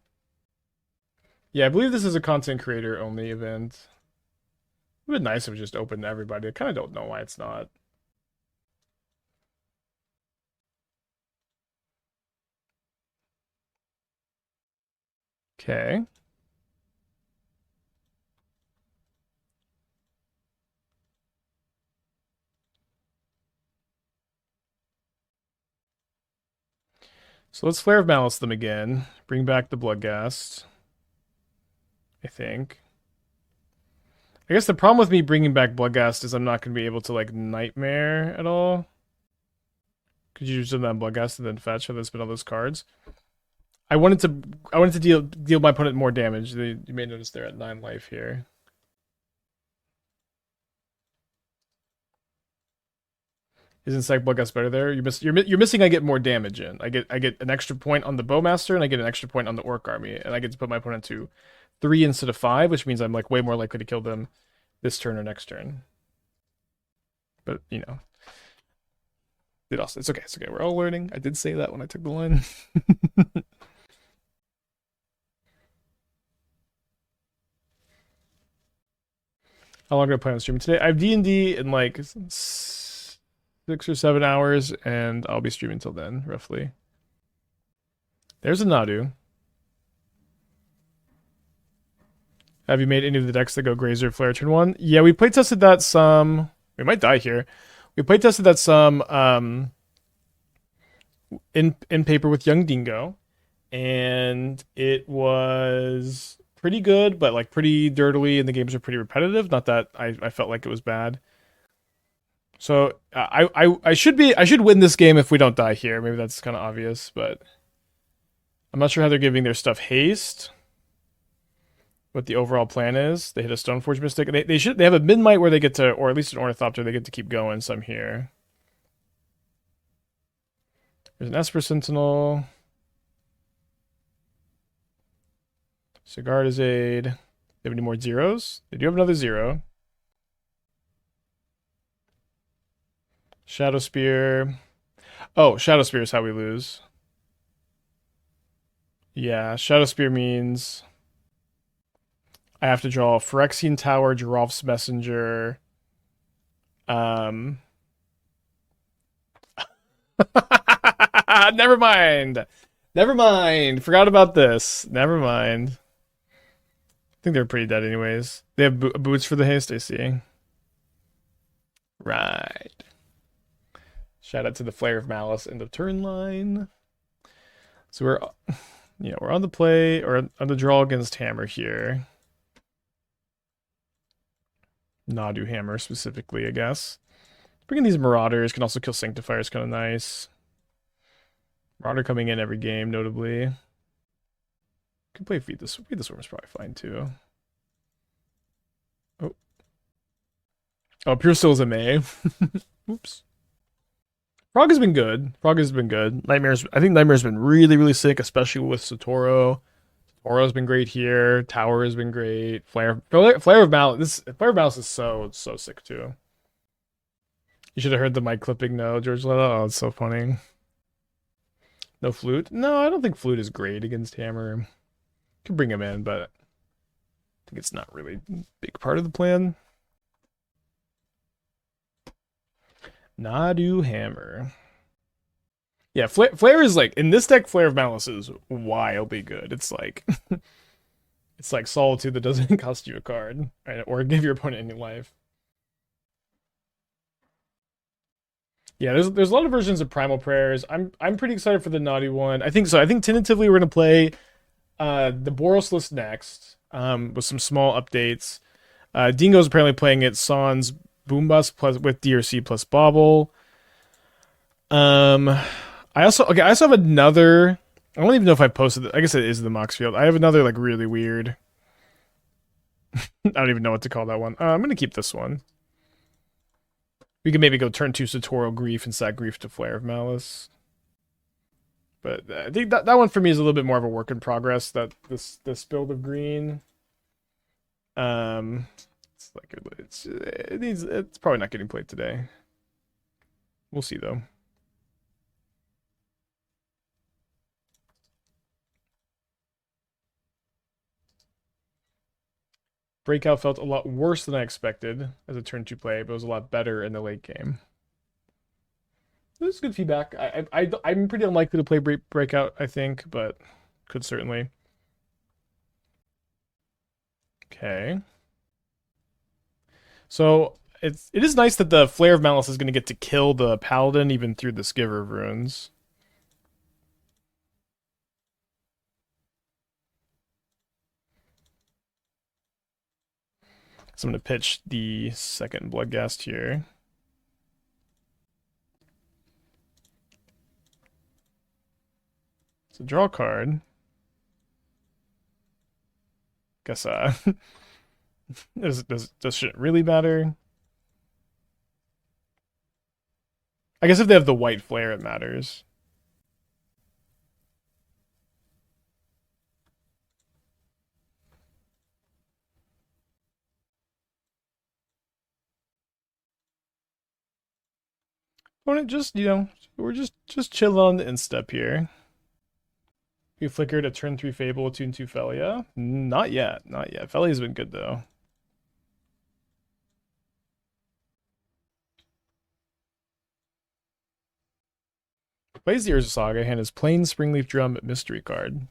Yeah, I believe this is a content creator only event. It would be nice if it just opened to everybody. I kind of don't know why it's not. Okay. So let's Flare of Malice them again. Bring back the Bloodghast. I think. I guess the problem with me bringing back Bloodghast is I'm not going to be able to, like, Nightmare at all. Could you use that Bloodghast and then fetch and then spin all those cards? I wanted to deal my opponent more damage. You may notice they're at 9 life here. Isn't Psych Bloodghast better there? You're missing. I get more damage in. I get an extra point on the Bowmaster, and I get an extra point on the Orc army, and I get to put my opponent to 3 instead of 5, which means I'm like way more likely to kill them this turn or next turn. But it's okay. It's okay. We're all learning. I did say that when I took the line. How long do I plan on streaming today? I have D&D in like 6 or 7 hours, and I'll be streaming till then, roughly. There's a Nadu. Have you made any of the decks that go Grazer Flare turn 1? Yeah, we playtested that some. We might die here. We playtested that some in paper with Young Dingo, and it was pretty good, but like pretty dirtily, and the games are pretty repetitive. Not that I felt like it was bad. So I should win this game if we don't die here. Maybe that's kind of obvious, but I'm not sure how they're giving their stuff haste. What the overall plan is? They hit a Stoneforge Mystic. They have a Midnight where they get to, or at least an Ornithopter, they get to keep going. Some here. There's an Esper Sentinel. Cigar is aid. They have any more zeros? They do have another zero. Shadow Spear. Oh, Shadow Spear is how we lose. Yeah, Shadow Spear means I have to draw Phyrexian Tower, Geralf's Messenger. Never mind. Never mind. Forgot about this. Never mind. I think they're pretty dead anyways. They have boots for the haste, I see. Right. Shout out to the Flare of Malice end of turn line. So we're on the play or on the draw against Hammer here. Nadu Hammer specifically, I guess. Bringing these Marauders can also kill Sanctifier is kind of nice. Marauder coming in every game, notably. Can play Feed the Swarm is probably fine too. Oh, Pure Soul is a May. Oops. Frog has been good. I think Nightmare's been really, really sick, especially with Satoru. Satoru's been great here. Tower has been great. Flare of Malice. Flare of Malice is so sick too. You should have heard the mic clipping. No, George Letta. Oh, it's so funny. No Flute? No, I don't think Flute is great against Hammer. Could bring him in, but I think it's not really a big part of the plan. Nadu Hammer. Yeah, Flare is like, in this deck, Flare of Malice is wildly good. It's like it's like Solitude that doesn't cost you a card, right? Or give your opponent any life. Yeah, there's a lot of versions of Primal Prayers. I'm pretty excited for the Naughty one. I think so. I think tentatively we're gonna play the Boros list next, with some small updates. Dingo's apparently playing it Sans Boombust plus with DRC plus Bobble. I also have another. I don't even know if I posted it. I guess it is the Mox Field. I have another like really weird. I don't even know what to call that one. I'm gonna keep this one. We can maybe go turn 2 Satoru Grief and sack Grief to Flare of Malice. But I think that one for me is a little bit more of a work in progress. That this build of green. It's probably not getting played today. We'll see though. Breakout felt a lot worse than I expected as a turn 2 play, but it was a lot better in the late game. This is good feedback. I'm pretty unlikely to play Breakout, I think, but could certainly. Okay. So it is nice that the Flare of Malice is going to get to kill the Paladin even through the Skiver of Runes. So I'm going to pitch the second Bloodghast here. So draw a card. Guess does shit really matter? I guess if they have the white flare, it matters. Opponent just, we're just chilling on the instep here. We flickered a turn 3 Fable, tune 2 Felia. Not yet. Felia's been good though. Plays the Urza Saga, hand is plain Springleaf Drum mystery card.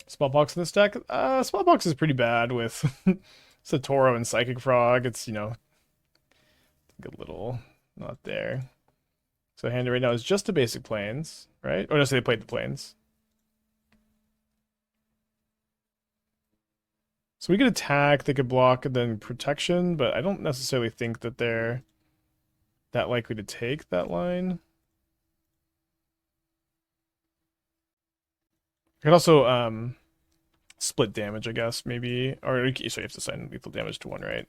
Smallpox in this deck? Smallpox is pretty bad with Satoru and Psychic Frog. It's, a little not there. So hand right now is just a basic plains, right? Or no, so they played the plains. So we could attack, they could block, and then protection, but I don't necessarily think that they're that likely to take that line. I could also split damage, I guess, maybe. Or so you have to assign lethal damage to one, right?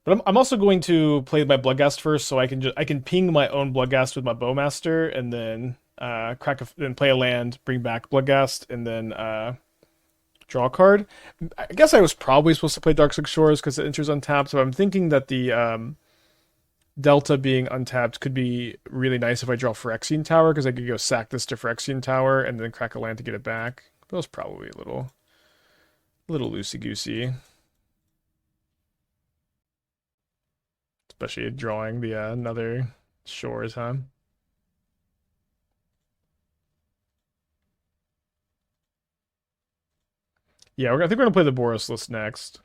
But I'm also going to play my Bloodghast first, so I can ping my own Bloodghast with my Bowmaster, and then then play a land, bring back Bloodghast, and then draw a card. I guess I was probably supposed to play Darkslick Shores because it enters untapped, but I'm thinking that the Delta being untapped could be really nice if I draw Phyrexian Tower, because I could go sack this to Phyrexian Tower and then crack a land to get it back. That was probably a little loosey-goosey. Especially drawing the another Shores, huh? Yeah, I think we're going to play the Boros list next.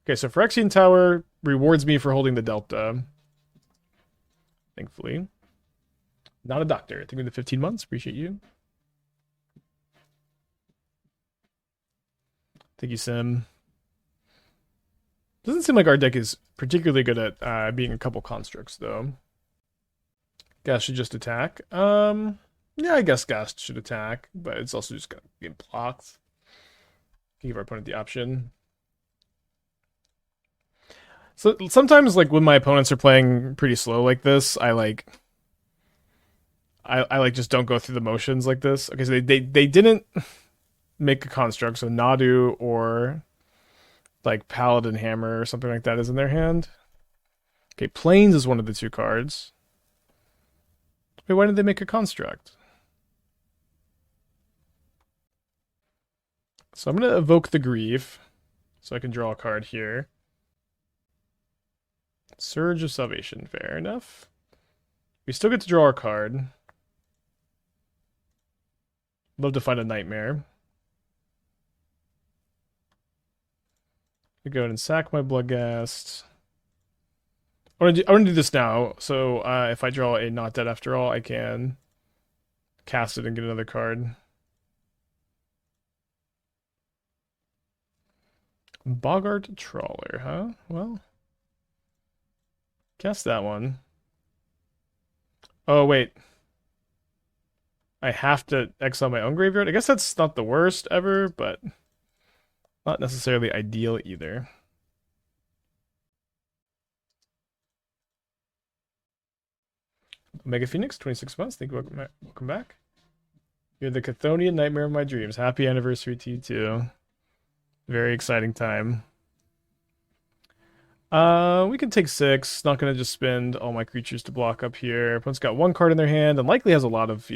Okay, so Phyrexian Tower rewards me for holding the Delta. Thankfully. Not a doctor. Thank you for the 15 months. Appreciate you. Thank you, Sim. Doesn't seem like our deck is particularly good at being a couple constructs, though. Ghast should just attack. Yeah, I guess Ghast should attack, but it's also just gonna get blocked. Give our opponent the option. So sometimes, like when my opponents are playing pretty slow like this, I like just don't go through the motions like this. Okay, so they didn't make a construct, so Nadu or like Paladin Hammer or something like that is in their hand. Okay, Plains is one of the two cards. Wait, why did they make a construct? So I'm going to evoke the Grief, so I can draw a card here. Surge of Salvation, fair enough. We still get to draw a card. Love to find a Nightmare. I go ahead and sack my Bloodghast. I want to do this now, so if I draw a Not Dead After All, I can cast it and get another card. Boggart Trawler, huh? Well, cast that one. Oh, wait. I have to exile my own graveyard? I guess that's not the worst ever, but not necessarily ideal either. Omega Phoenix, 26 months. Thank you. Welcome back. You're the Chthonian Nightmare of my dreams. Happy anniversary to you, too. Very exciting time. We can take 6. Not going to just spend all my creatures to block up here. Opponent's got one card in their hand and likely has a lot of,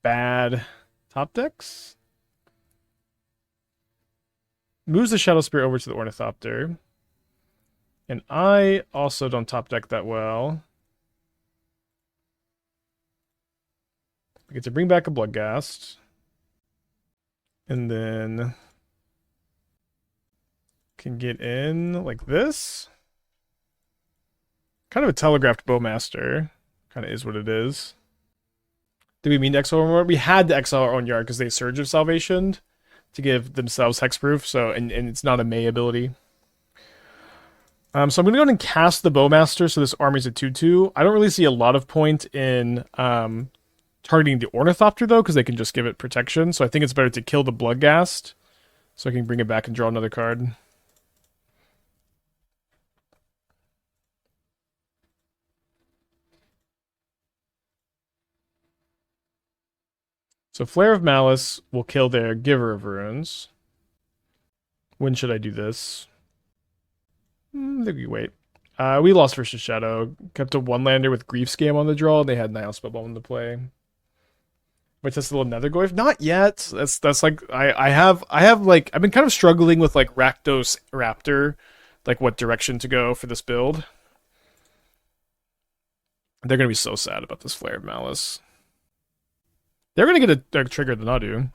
bad top decks. Moves the Shadow Spirit over to the Ornithopter. And I also don't top deck that well. We get to bring back a Bloodghast. And then can get in like this. Kind of a telegraphed Bowmaster. Kind of is what it is. Did we mean to exile more? We had to exile our own yard because they Surge of Salvation to give themselves hexproof. So and it's not a May ability. So I'm going to go ahead and cast the Bowmaster. So this army's a 2/2. I don't really see a lot of point in targeting the Ornithopter though, because they can just give it protection. So I think it's better to kill the Bloodghast, so I can bring it back and draw another card. So Flare of Malice will kill their Giver of Runes. When should I do this? I think we wait. We lost versus Shadow. Kept a one-lander with Grief Scam on the draw, and they had Nihil Spellbomb to play. Wait, that's a little Nethergoyf? Not yet. That's like I've been kind of struggling with like Rakdos Raptor, like what direction to go for this build. They're gonna be so sad about this Flare of Malice. They're gonna get a trigger the Nadu.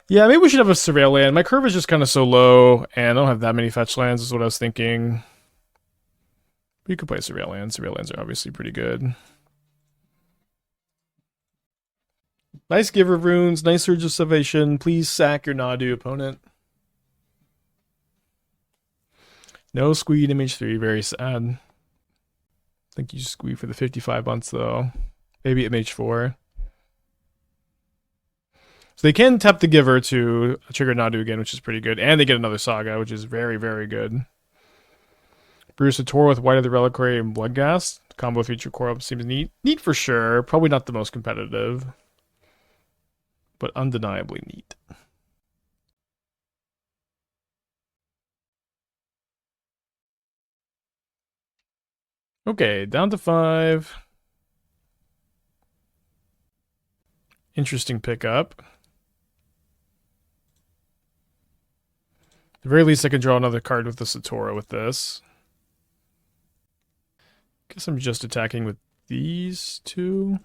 Yeah, maybe we should have a Surveil land. My curve is just kind of so low, and I don't have that many fetch lands, is what I was thinking. But you could play Surveil lands. Surveil lands are obviously pretty good. Nice Giver of Runes, nice Surge of Salvation. Please sack your Nadu opponent. No Squeed MH3, very sad. I think you squeed for the 55 months though. Maybe MH4. So they can tap the Giver to trigger Nadu again, which is pretty good. And they get another Saga, which is very, very good. Brew Satoru with White of the Reliquary and Bloodghast. Combo feature core up seems neat. Neat for sure. Probably not the most competitive. But undeniably neat. Okay, down to 5. Interesting pickup. At the very least, I can draw another card with the Satoru with this. Guess I'm just attacking with these two.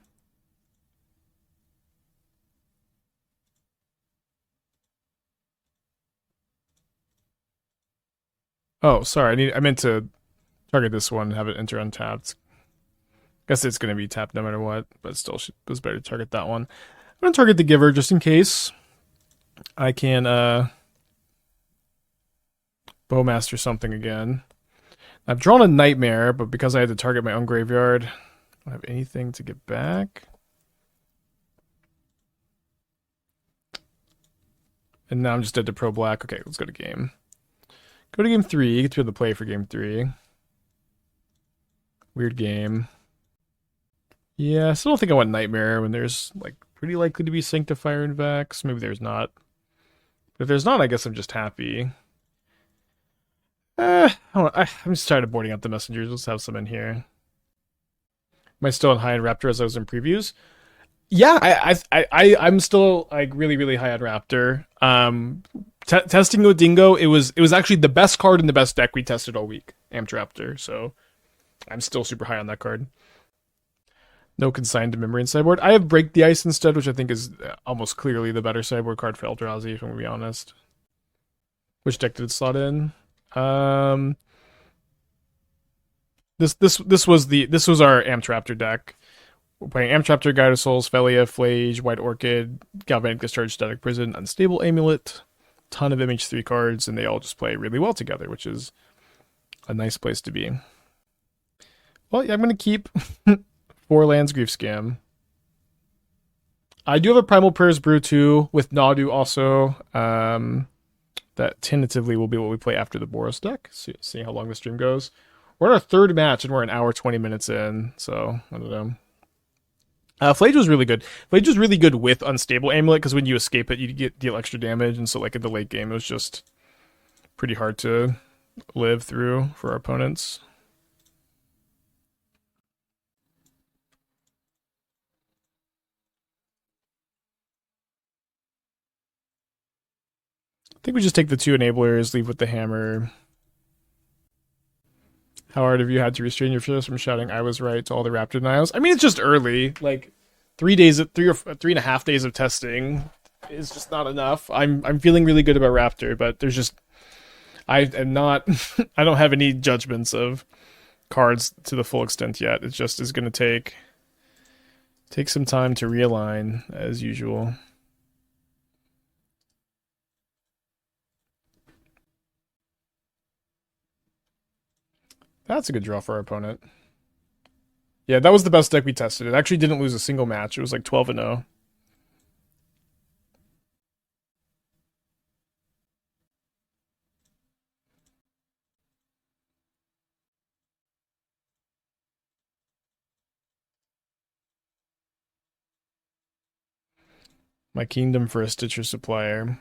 Oh, sorry. I meant to target this one and have it enter untapped. Guess it's going to be tapped no matter what, but still it was better to target that one. I'm going to target the Giver just in case I can Bowmaster something again. I've drawn a Nightmare, but because I had to target my own graveyard, I don't have anything to get back. And now I'm just dead to Pro Black. Okay, let's go to game. Go to game 3. You get to be able to play for game 3. Weird game. Yeah, I still don't think I want Nightmare when there's like pretty likely to be Sanctifier and Vex. Maybe there's not. But if there's not, I guess I'm just happy. I'm just tired of boarding out the messengers. Let's have some in here. Am I still on high on Raptor as I was in previews? Yeah, I'm still like really, really high on Raptor. Testing Odingo, it was actually the best card in the best deck we tested all week, Raptor. So I'm still super high on that card. No Consigned to Memory in sideboard. I have Break the Ice instead, which I think is almost clearly the better sideboard card for Eldrazi, if I'm gonna be honest. Which deck did it slot in? This was our Raptor deck. We're playing Raptor, Guide of Souls, Felia, Flage, White Orchid, Galvanic Discharge, Static Prison, Unstable Amulet, ton of MH3 cards, and they all just play really well together, which is a nice place to be. Well, yeah, I'm gonna keep 4 lands Grief Scam. I do have a Primal Prayers Brew too, with Nadu also. That tentatively will be what we play after the Boros deck. See how long the stream goes. We're in our 3rd match and we're an hour 20 minutes in, so I don't know. Flage was really good. Flage was really good with Unstable Amulet because when you escape it, you deal extra damage, and so like in the late game, it was just pretty hard to live through for our opponents. I think we just take the 2 enablers, leave with the hammer. How hard have you had to restrain your fears from shouting "I was right" to all the Raptor denials? I mean, it's just early. Like 3 or 3.5 days of testing is just not enough. I'm feeling really good about Raptor, but there's just I am not. I don't have any judgments of cards to the full extent yet. It just is going to take some time to realign as usual. That's a good draw for our opponent. Yeah, that was the best deck we tested. It actually didn't lose a single match. It was like 12-0. My Kingdom for a Stitcher Supplier.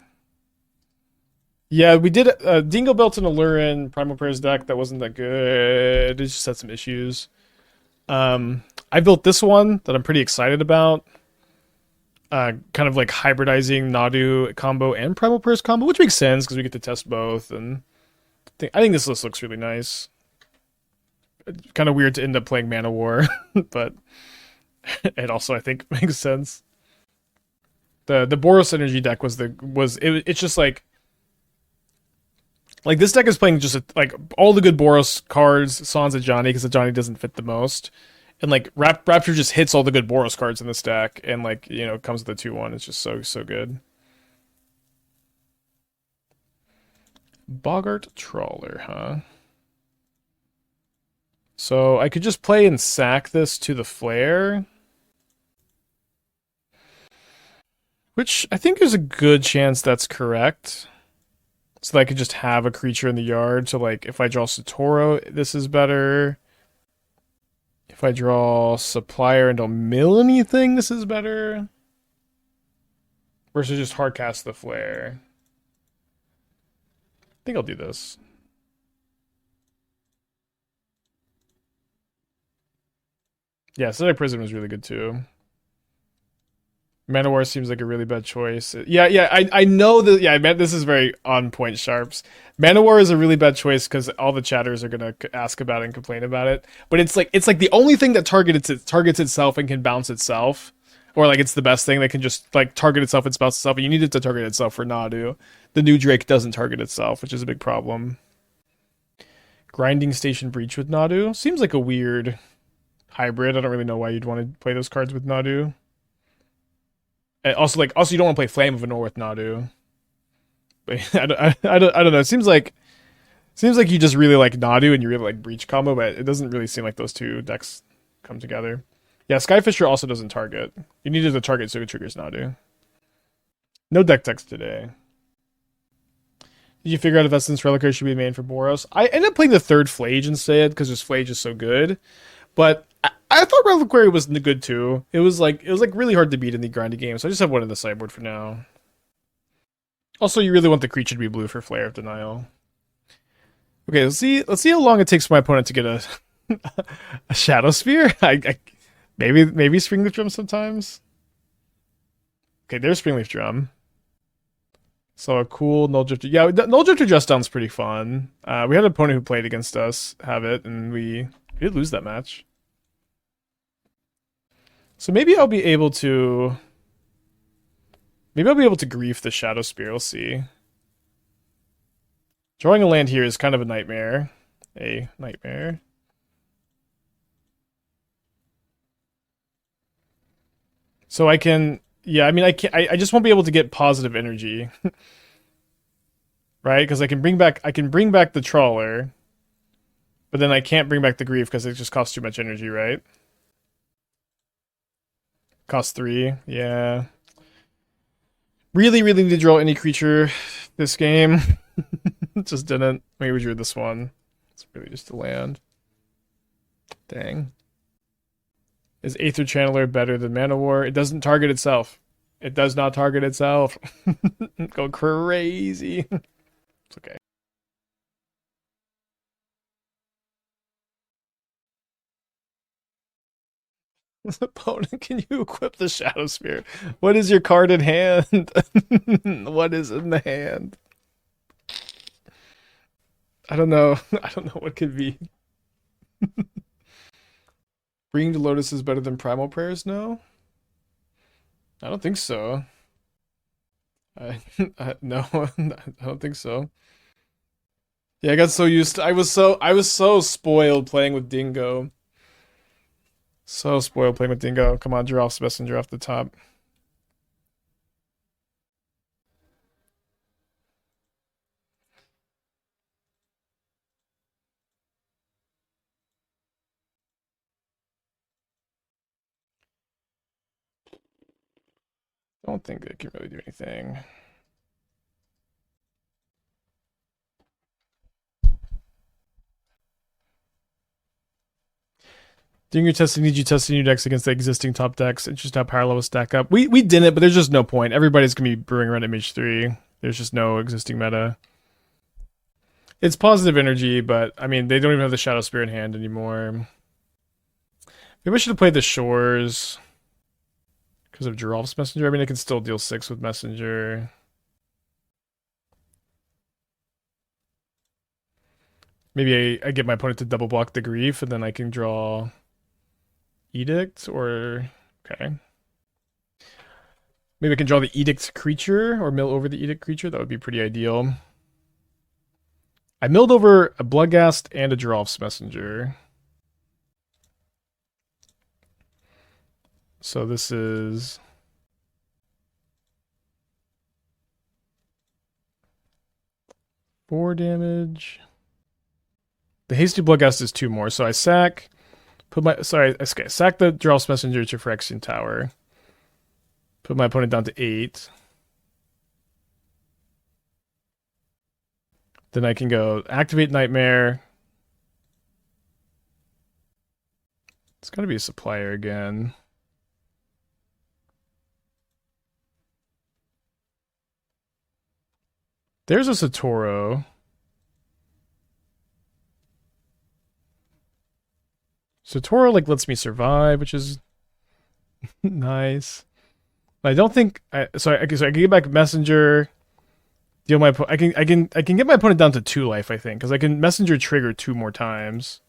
Yeah, we did Dingo Belt and Allurin Primal Prayers deck that wasn't that good. It just had some issues. I built this one that I'm pretty excited about. Kind of like hybridizing Nadu combo and Primal Prayers combo, which makes sense because we get to test both. And I think this list looks really nice. It's kind of weird to end up playing Mana War, but it also I think makes sense. The Boros Energy deck it's just like this deck is playing just like all the good Boros cards, sans Ajani, because Ajani doesn't fit the most. And like Rapture just hits all the good Boros cards in the stack, and like, you know, comes with the 2/1. It's just so good. Boggart Trawler, huh? So I could just play and sack this to the Flare, which I think there's a good chance that's correct. So that I could just have a creature in the yard. So like if I draw Satoru, this is better. If I draw Supplier and don't mill anything, this is better. Versus just hardcast the Flare. I think I'll do this. Yeah, Static Prison was really good too. Manowar seems like a really bad choice. Yeah, I know that. Yeah, this is very on point, Sharps. Manowar is a really bad choice because all the chatters are gonna ask about it and complain about it. But it's like the only thing that targets itself and can bounce itself, or like it's the best thing that can just like target itself and bounce itself. And you need it to target itself for Nadu. The new Drake doesn't target itself, which is a big problem. Grinding Station Breach with Nadu seems like a weird hybrid. I don't really know why you'd want to play those cards with Nadu. And also, you don't want to play Flame of Anor with Nadu. But I don't know. It seems like you just really like Nadu and you really like Breach combo, but it doesn't really seem like those two decks come together. Yeah, Skyfisher also doesn't target. You needed to target so it triggers Nadu. No deck text today. Did you figure out if Essence Reliquary should be made for Boros? I ended up playing the third Flage instead because this Flage is so good. But I thought Reliquary was good too. It was like really hard to beat in the grindy game, so I just have one in the sideboard for now. Also, you really want the creature to be blue for Flare of Denial. Okay, let's see how long it takes for my opponent to get a a Shadow Sphere. Maybe Springleaf Drum sometimes. Okay, there's Springleaf Drum. So a cool Null Drifter. Yeah, Null Drifter Dress Down's pretty fun. We had an opponent who played against us have it, and we did lose that match. So maybe I'll be able to grief the Shadow Spear. We'll see. Drawing a land here is kind of a nightmare. So I can, yeah, I mean, I just won't be able to get positive energy. Right? Because I can bring back the Trawler, but then I can't bring back the grief because it just costs too much energy, right? Cost 3, yeah. Really need to draw any creature this game. Just didn't. Maybe we drew this one. It's really just a land. Dang. Is Aether Channeler better than Manowar? It doesn't target itself. It does not target itself. Go crazy. It's okay. Opponent, can you equip the Shadow Spear? What is your card in hand? What is in the hand? I don't know. I don't know what could be. Bringing to Lotus is better than Primal Prayers? No? I don't think so. No, I don't think so. Yeah, I got so used to, I was so spoiled playing with Dingo. So spoiled playing with Dingo. Come on, Geralf's Messenger off the top. Don't think it can really do anything. During your testing, did you test new decks against the existing top decks and just how power levels stack up? We didn't, but there's just no point. Everybody's gonna be brewing around MH3. There's just no existing meta. It's positive energy, but I mean they don't even have the Shadow Spear in hand anymore. Maybe I should have played the Shores because of Geralf's Messenger. I mean I can still deal 6 with Messenger. Maybe I get my opponent to double block the grief and then I can draw Edict, or okay. Maybe I can draw the Edict creature or mill over the Edict creature. That would be pretty ideal. I milled over a Bloodghast and a Geralf's Messenger. So this is 4 damage. The hasty Bloodghast is 2 more, so I sack. Sack the Geralf's Messenger to Phyrexian Tower. Put my opponent down to 8. Then I can go activate Nightmare. It's gotta be a Supplier again. There's a Satoru. Satoru like lets me survive, which is nice. I don't think so I can get back Messenger. Deal my I can get my opponent down to 2 life, I think, because I can Messenger trigger 2 more times.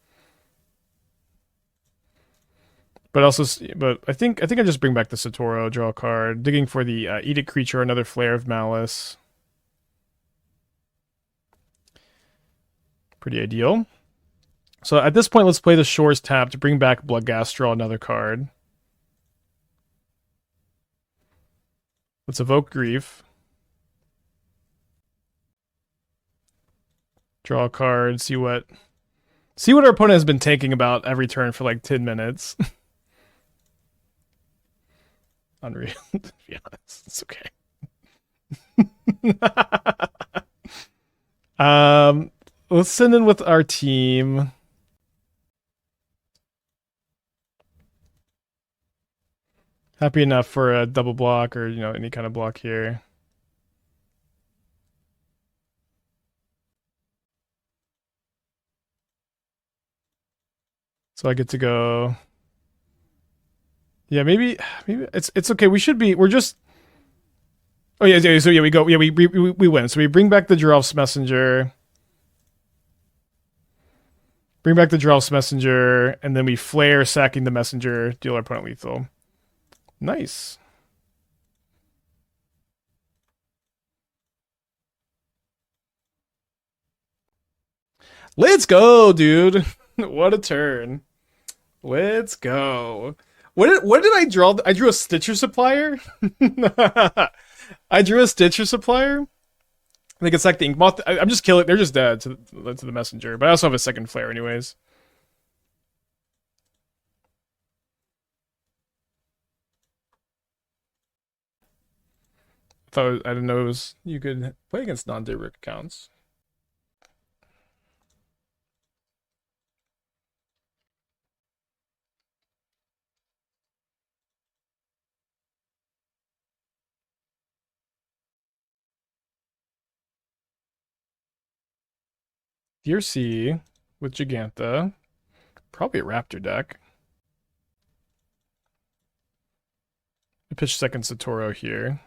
But I think I just bring back the Satoru, draw a card, digging for the Edict creature, another Flare of Malice. Pretty ideal. So at this point, let's play the Shores tap to bring back Bloodghast, draw another card. Let's evoke Grief. Draw a card, see what our opponent has been tanking about every turn for like 10 minutes. Unreal, to be honest. It's okay. Let's send in with our team. Happy enough for a double block or, any kind of block here. So I get to go. Yeah, maybe it's okay. We're just. Oh yeah. So yeah, we go. Yeah, we win. So we bring back the Geralf's Messenger. Bring back the Geralf's Messenger, and then we flare, sacking the Messenger, deal our opponent lethal. Nice. Let's go, dude. What a turn. Let's go. What did I draw? I drew a Stitcher Supplier. I drew a Stitcher Supplier. I think it's like the Yawgmoth. I'm just killing. They're just dead to the Messenger. But I also have a second Flare, anyways. I didn't know you could play against non-Daybreak accounts. Dear C with Gigantha. Probably a Raptor deck. I pitch second Satoru here.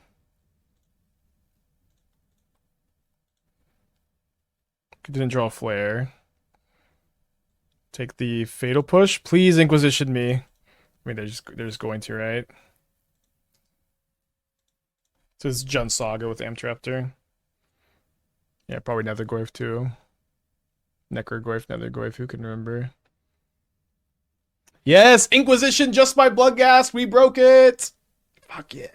Didn't draw a Flare. Take the Fatal Push. Please Inquisition me. I mean, they're just going to, right? So this is Jun Saga with Amtraptor. Yeah, probably Nethergoyf too. Necrogoyf, Nethergoyf, who can remember? Yes! Inquisition, just my Bloodghast! We broke it! Fuck yeah.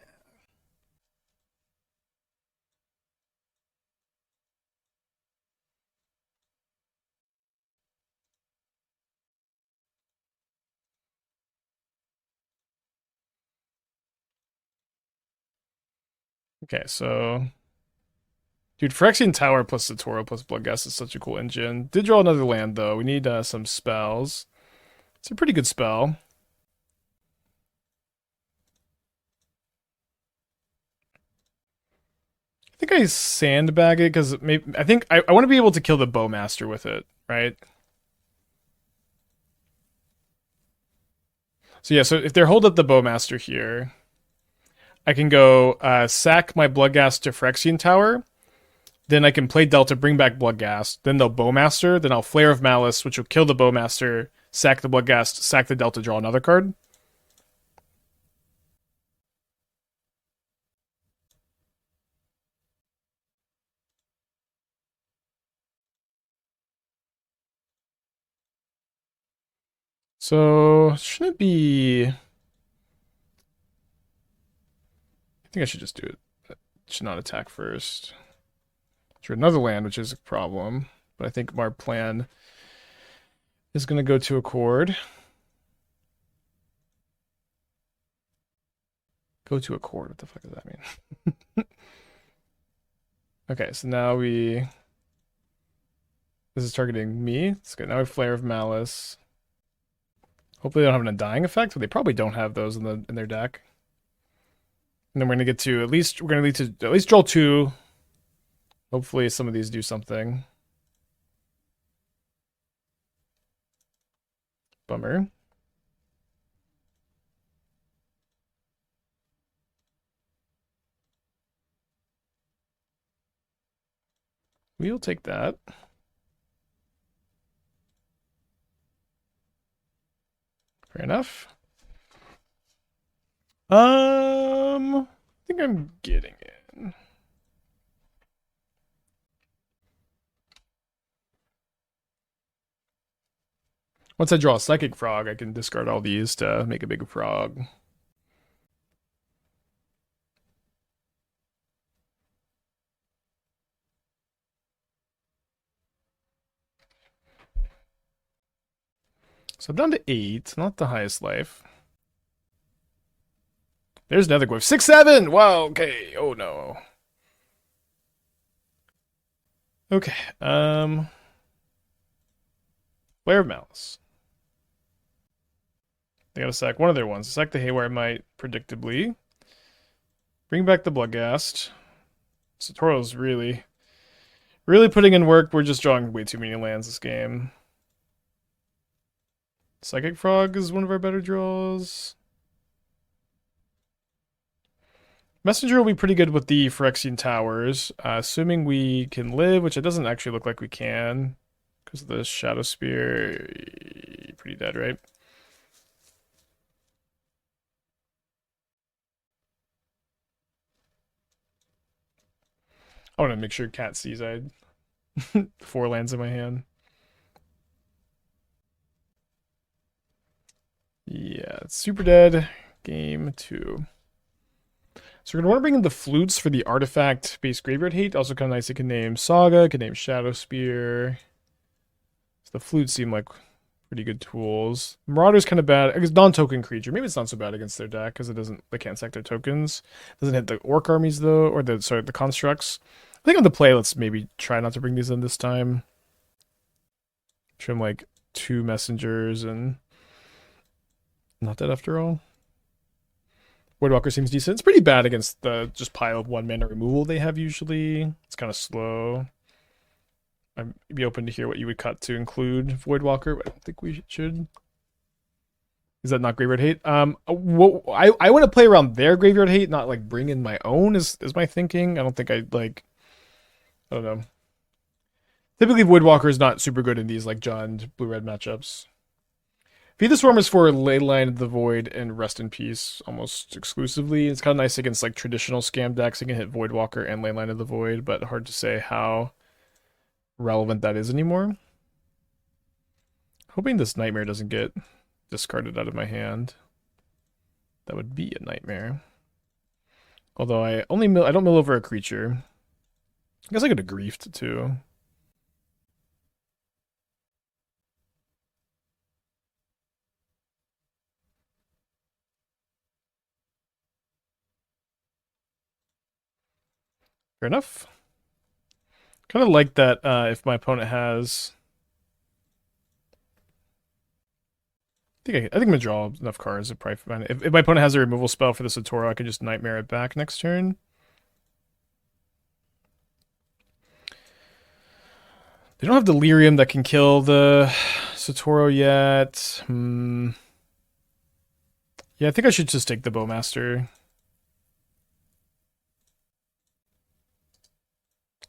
Okay, so... Dude, Phyrexian Tower plus Satoru plus Bloodghast is such a cool engine. Did draw another land, though. We need some spells. It's a pretty good spell. I think I sandbag it because I think I want to be able to kill the Bowmaster with it, right? So yeah, so if they're hold up the Bowmaster here, I can go sack my Bloodghast to Phyrexian Tower. Then I can play Delta, bring back Bloodghast. Then they'll Bowmaster. Then I'll Flare of Malice, which will kill the Bowmaster, sack the Bloodghast, sack the Delta, draw another card. So shouldn't be think I should just do it. I should not attack first. Drew another land, which is a problem. But I think our plan is going to go to Accord. Go to Accord. What the fuck does that mean? Okay, so now we... This is targeting me. It's good. Now we have Flare of Malice. Hopefully they don't have an Undying effect, but they probably don't have those in their deck. And then we're gonna get to at least draw 2. Hopefully some of these do something. Bummer. We'll take that. Fair enough. I think I'm getting it. Once I draw a Psychic Frog, I can discard all these to make a big frog. So I'm down to 8, not the highest life. There's another Glyph. 6-7! Wow, okay. Oh no. Okay, Flare of Malice. They gotta sack one of their ones. Sack the Haywire Might, predictably. Bring back the Bloodghast. Satoru's really putting in work. We're just drawing way too many lands this game. Psychic Frog is one of our better draws. Messenger will be pretty good with the Phyrexian Towers, assuming we can live, which it doesn't actually look like we can, because of the Shadow Spear. Pretty dead, right? I want to make sure Cat sees I had 4 lands in my hand. Yeah, it's super dead. Game 2. So we're going to want to bring in the flutes for the artifact-based graveyard hate. Also kind of nice. It can name Saga, it can name Shadow Spear. So the flutes seem like pretty good tools. Marauder's kind of bad. It's non-token creature. Maybe it's not so bad against their deck because they can't sack their tokens. Doesn't hit the orc armies though, or the constructs. I think on the play, let's maybe try not to bring these in this time. Trim like 2 messengers and not dead after all. Voidwalker seems decent. It's pretty bad against the just pile of 1-mana removal they have usually. It's kind of slow. I'd be open to hear what you would cut to include Voidwalker, but I don't think we should. Is that not graveyard hate? I want to play around their graveyard hate, not like bring in my own. Is my thinking? I don't think I don't know. Typically, Voidwalker is not super good in these like John blue-red matchups. Feed the Swarm is for Leyline of the Void and Rest in Peace almost exclusively. It's kind of nice against like traditional scam decks. You can hit Voidwalker and Leyline of the Void, but hard to say how relevant that is anymore. Hoping this Nightmare doesn't get discarded out of my hand. That would be a nightmare. Although I don't mill over a creature. I guess I could have griefed too. Fair enough. Kind of like that if my opponent has... I think I'm going to draw enough cards to probably find it. If my opponent has a removal spell for the Satoru, I can just Nightmare it back next turn. They don't have Delirium that can kill the Satoru yet. Yeah, I think I should just take the Bowmaster.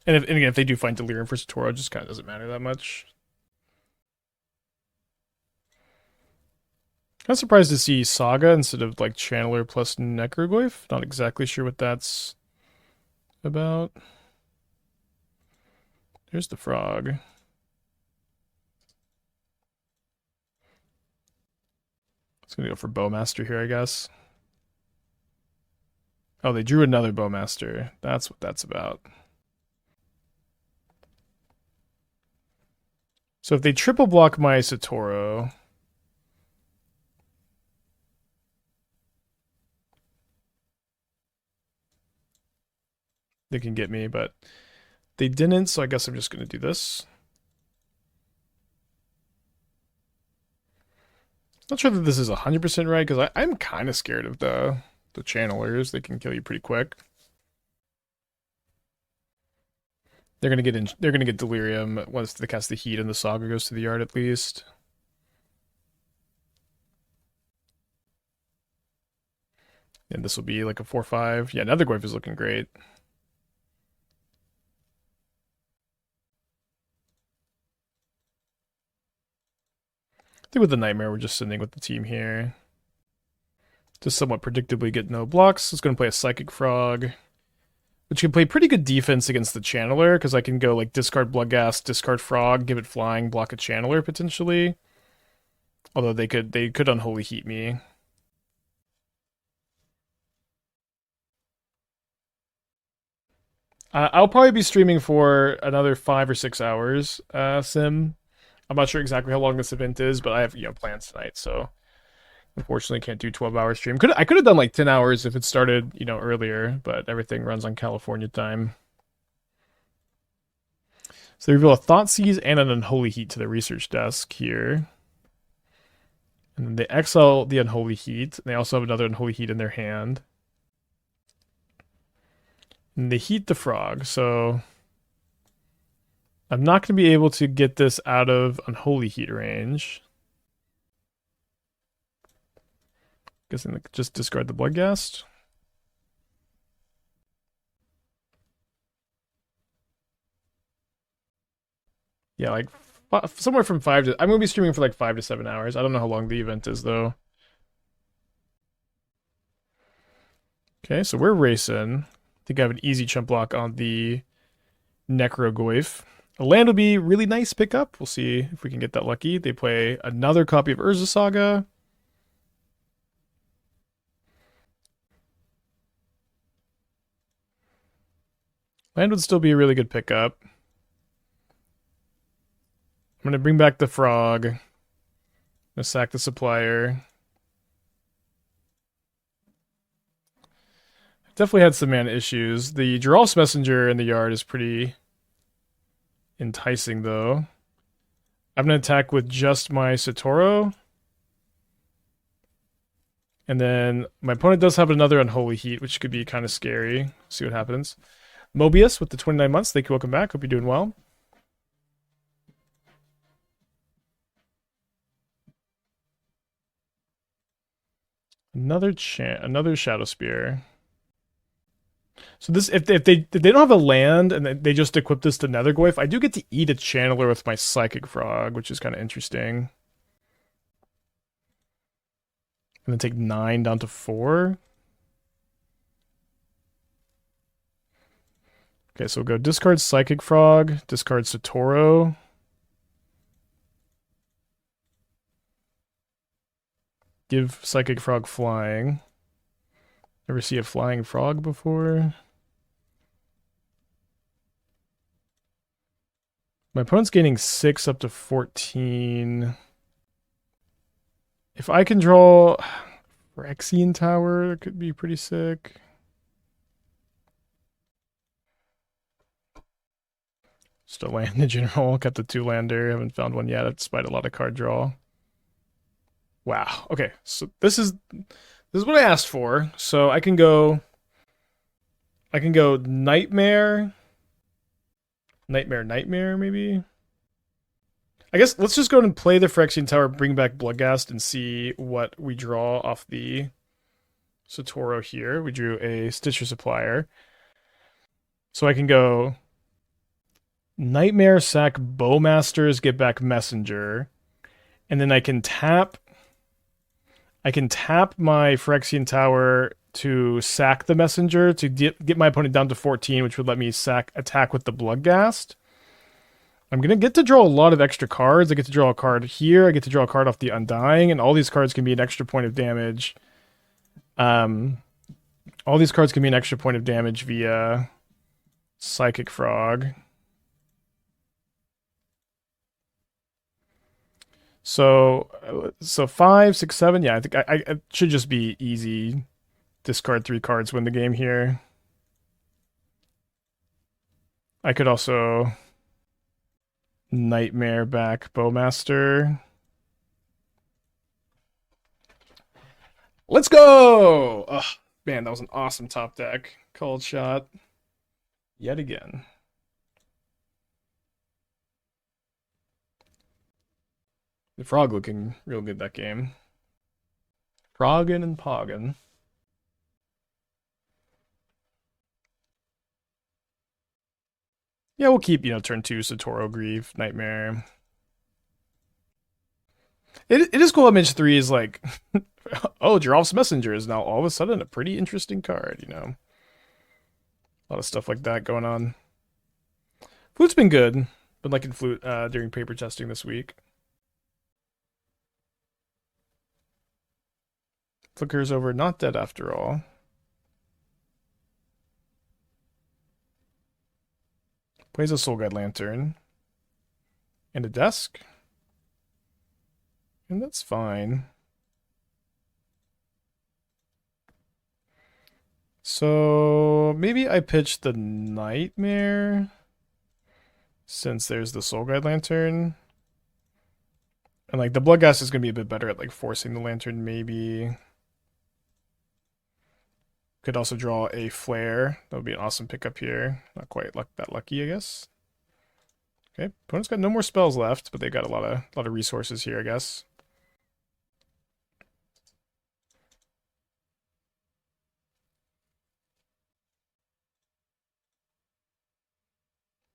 And again, if they do find Delirium for Satoru, it just kind of doesn't matter that much. Kind of surprised to see Saga instead of like Channeler plus Necroglyph. Not exactly sure what that's about. There's the frog. It's gonna go for Bowmaster here, I guess. Oh, they drew another Bowmaster. That's what that's about. So if they triple block my Satoru, they can get me, but they didn't, so I guess I'm just going to do this. Not sure that this is 100% right, because I'm kind of scared of the channelers. They can kill you pretty quick. They're gonna get delirium once they cast the heat and the saga goes to the yard at least. And this will be like a 4/5. Yeah, Nethergoyf is looking great. I think with the Nightmare, we're just sending with the team here. Just somewhat predictably get no blocks. It's going to play a Psychic Frog, which can play pretty good defense against the Channeler, because I can go like discard Bloodghast, discard Frog, give it flying, block a Channeler potentially. Although they could Unholy Heat me. I'll probably be streaming for another 5 or 6 hours, Sim. I'm not sure exactly how long this event is, but I have plans tonight, so unfortunately can't do 12-hour stream. I could have done like 10 hours if it started earlier, but everything runs on California time. So they reveal a Thoughtseize and an Unholy Heat to the research desk here. And then they exile the Unholy Heat. And they also have another Unholy Heat in their hand. And they heat the Frog, so I'm not going to be able to get this out of Unholy Heat range. Guessing just discard the Bloodghast. Yeah, like somewhere from 5 to... I'm going to be streaming for like 5 to 7 hours. I don't know how long the event is, though. Okay, so we're racing. I think I have an easy chump block on the Necrogoyf. A land will be really nice pickup. We'll see if we can get that lucky. They play another copy of Urza Saga. Land would still be a really good pickup. I'm going to bring back the Frog. I'm going to sack the Supplier. Definitely had some mana issues. The Geralf's Messenger in the yard is pretty enticing, though. I'm going to attack with just my Satoru. And then my opponent does have another Unholy Heat, which could be kind of scary. See what happens. Mobius with the 29 months. Thank you. Welcome back. Hope you're doing well. Another Shadow Spear. So this, if they don't have a land and they just equip this to Nethergoyf, I do get to eat a Channeler with my Psychic Frog, which is kind of interesting. And then take 9 down to 4. Okay, so we'll go discard Psychic Frog, discard Satoru. Give Psychic Frog flying. Ever see a flying frog before? My opponent's gaining 6 up to 14. If I can draw Phyrexian Tower, it could be pretty sick. Just a land in general. Kept a 2-lander. Haven't found one yet, despite a lot of card draw. Wow. Okay, so this is what I asked for. So I can go Nightmare, maybe. I guess let's just go ahead and play the Phyrexian Tower, bring back Bloodghast, and see what we draw off the Satoru here. We drew a Stitcher Supplier. So I can go Nightmare, sack Bowmasters, get back Messenger, and then I can tap my Phyrexian Tower to sack the Messenger to get my opponent down to 14, which would let me attack with the Bloodghast. I'm going to get to draw a lot of extra cards. I get to draw a card here. I get to draw a card off the Undying, and all these cards can be an extra point of damage. All these cards give me an extra point of damage via Psychic Frog. So 5, 6, 7. Yeah, I think I it should just be easy. Discard 3 cards, win the game here. I could also Nightmare back Bowmaster. Let's go! Ugh, man, that was an awesome top deck. Cold shot. Yet again. The frog looking real good that game. Froggin' and Poggin'. Yeah, we'll keep, turn 2, Satoru, Grief, Nightmare. It is cool MH3 is like, oh, Geralf's Messenger is now all of a sudden a pretty interesting card, A lot of stuff like that going on. Flute's been good. Been liking Flute during paper testing this week. Flicker's over, not dead after all. Plays a Soul Guide Lantern. And a desk. And that's fine. So maybe I pitch the Nightmare, since there's the Soul Guide Lantern. And like the Bloodghast is gonna be a bit better at like forcing the lantern, maybe. Could also draw a Flare. That would be an awesome pickup here. Not quite that lucky, I guess. Okay, opponent's got no more spells left, but they got a lot of resources here, I guess.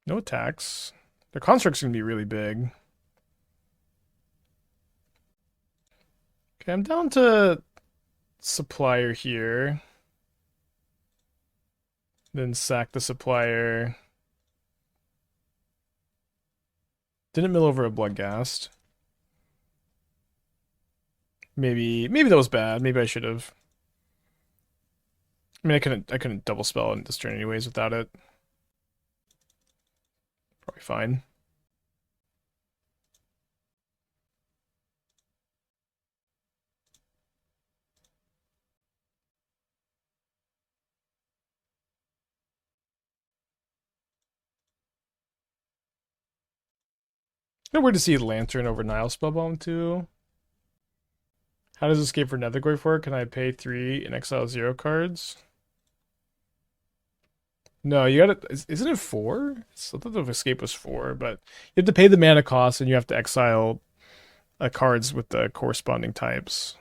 No attacks. Their construct's gonna be really big. Okay, I'm down to Supplier here. Then sack the Supplier. Didn't mill over a Bloodghast. Maybe that was bad. Maybe I should have. I mean, I couldn't double spell in this turn anyways without it. Probably fine. Kind of weird to see Lantern over Nile Spellbomb too. How does Escape for Nethergorth work? Can I pay 3 and exile 0 cards? No, you gotta. Isn't it 4? I thought the Escape was 4, but you have to pay the mana cost and you have to exile cards with the corresponding types.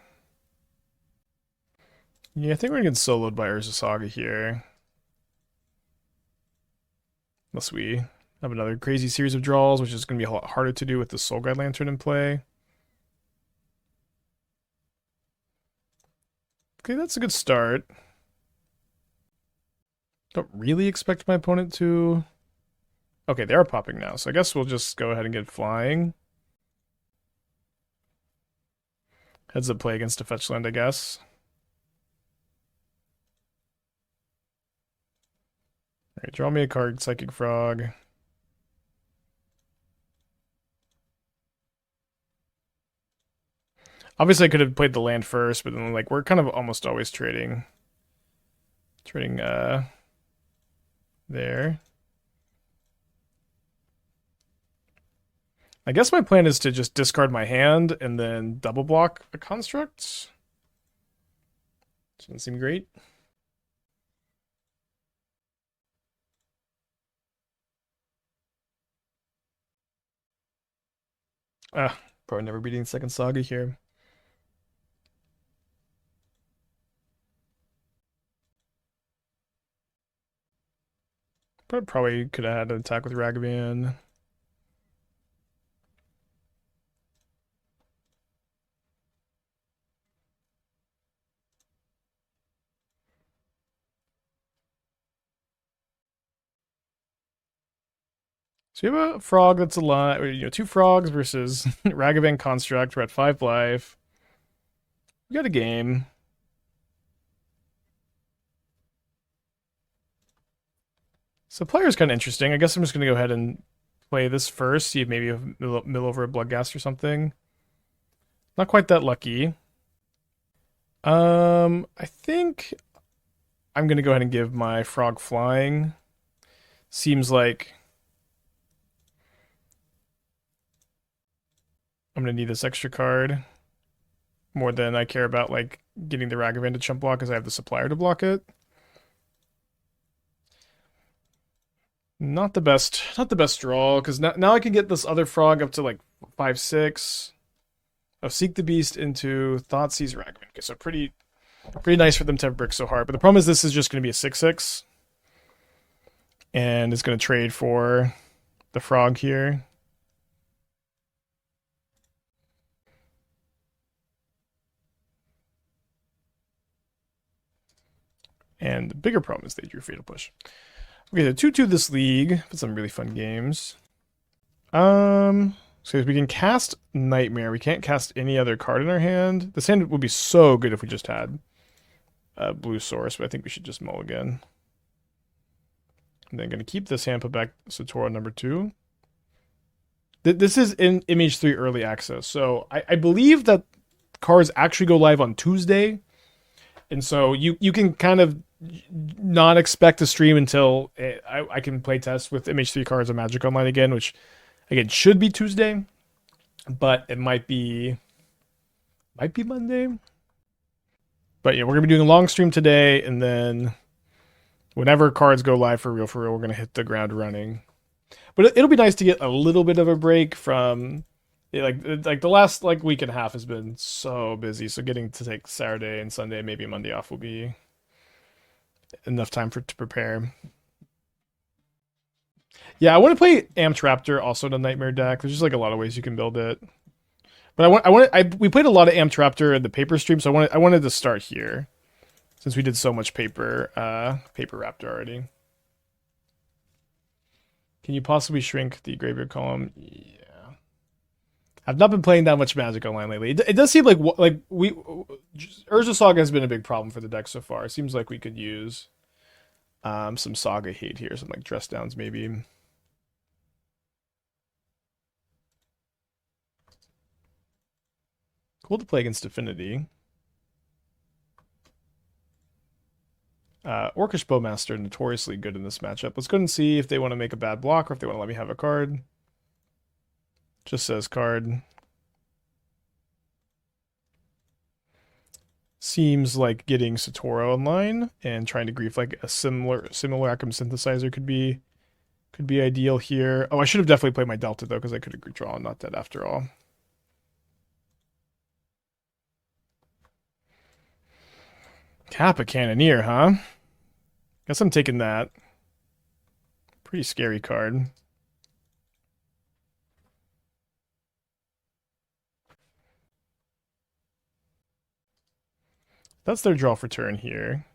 Yeah, I think we're gonna get soloed by Urza Saga here. Unless we have another crazy series of draws, which is going to be a lot harder to do with the Soul Guide Lantern in play. Okay, that's a good start. Don't really expect my opponent to... Okay, they are popping now, so I guess we'll just go ahead and get flying. Heads up play against a fetch land, I guess. Alright, draw me a card, Psychic Frog. Obviously, I could have played the land first, but then, like, we're kind of almost always trading. There. I guess my plan is to just discard my hand and then double block a construct. Doesn't seem great. Probably never beating second saga here. But probably could have had an attack with Ragavan. So we have a frog that's a lot, 2 frogs versus Ragavan Construct. We're at 5 life. We got a game. Supplier is kind of interesting. I guess I'm just going to go ahead and play this first, see if maybe a mill over a Bloodghast or something. Not quite that lucky. I think I'm going to go ahead and give my frog flying. Seems like I'm going to need this extra card more than I care about like getting the Ragavan to chump block because I have the Supplier to block it. Not the best draw, because now I can get this other frog up to like 5/6. Oh, Seek the Beast into Thoughtseize Ragavan. Okay, so pretty nice for them to have brick so hard. But the problem is this is just going to be a 6/6. And it's going to trade for the frog here. And the bigger problem is they drew Fatal Push. Okay, so 2/2 this league. Put some really fun games. So we can cast Nightmare. We can't cast any other card in our hand. This hand would be so good if we just had a blue source, but I think we should just mulligan. And then going to keep this hand, put back Satoru number 2. This is in MH3 early access, so I believe that cards actually go live on Tuesday. And so you can kind of not expect to stream until I can play test with MH3 cards on Magic Online again, which again should be Tuesday, but it might be Monday. But yeah, we're gonna be doing a long stream today, and then whenever cards go live for real, we're gonna hit the ground running. But it'll be nice to get a little bit of a break from like the last like week and a half has been so busy. So getting to take Saturday and Sunday, maybe Monday off will be enough time to prepare. Yeah, I want to play Raptor also in a Nightmare deck. There's just like a lot of ways you can build it. But we played a lot of Raptor in the paper stream, so I wanted to start here since we did so much paper Raptor already. Can you possibly shrink the graveyard column? Yeah. I've not been playing that much Magic Online lately. It does seem like Urza Saga has been a big problem for the deck so far. It seems like we could use some Saga hate here, some like dress downs maybe. Cool to play against Affinity. Orcish Bowmaster, notoriously good in this matchup. Let's go and see if they want to make a bad block or if they want to let me have a card. Just says card. Seems like getting Satoru online and trying to grief like a similar Akim synthesizer could be ideal here. Oh, I should have definitely played my Delta though, because I could have drawn, not dead after all. Kappa Cannoneer, huh? Guess I'm taking that. Pretty scary card. That's their draw for turn here.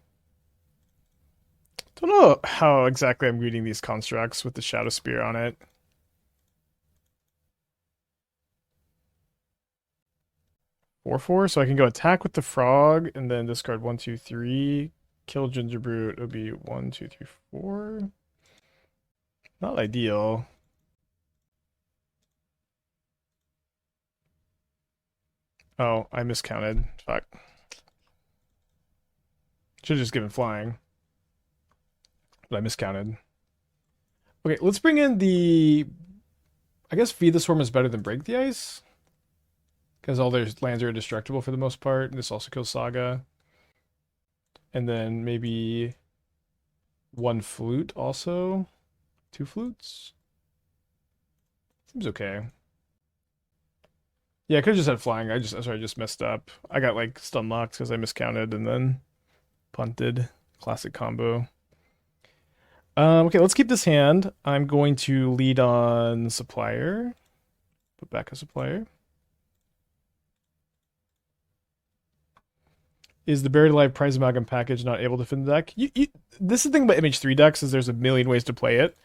Don't know how exactly I'm reading these constructs with the Shadow Spear on it. Four, so I can go attack with the frog and then discard 1, 2, 3. Kill Ginger Brute. It would be 1, 2, 3, 4. Not ideal. Oh, I miscounted. Fuck. Should have just given flying. But I miscounted. Okay, let's bring in the... I guess Feed the Swarm is better than Break the Ice. Because all their lands are indestructible for the most part. And this also kills Saga. And then maybe 1 flute also. 2 flutes. Seems okay. Yeah, I could have just had flying. I just messed up. I got like stun locked because I miscounted and then punted. Classic combo. Okay, let's keep this hand. I'm going to lead on Supplier. Put back a Supplier. Is the Buried Alive Prize Amalgam package not able to fit in the deck? This is the thing about MH3 decks, is there's a million ways to play it.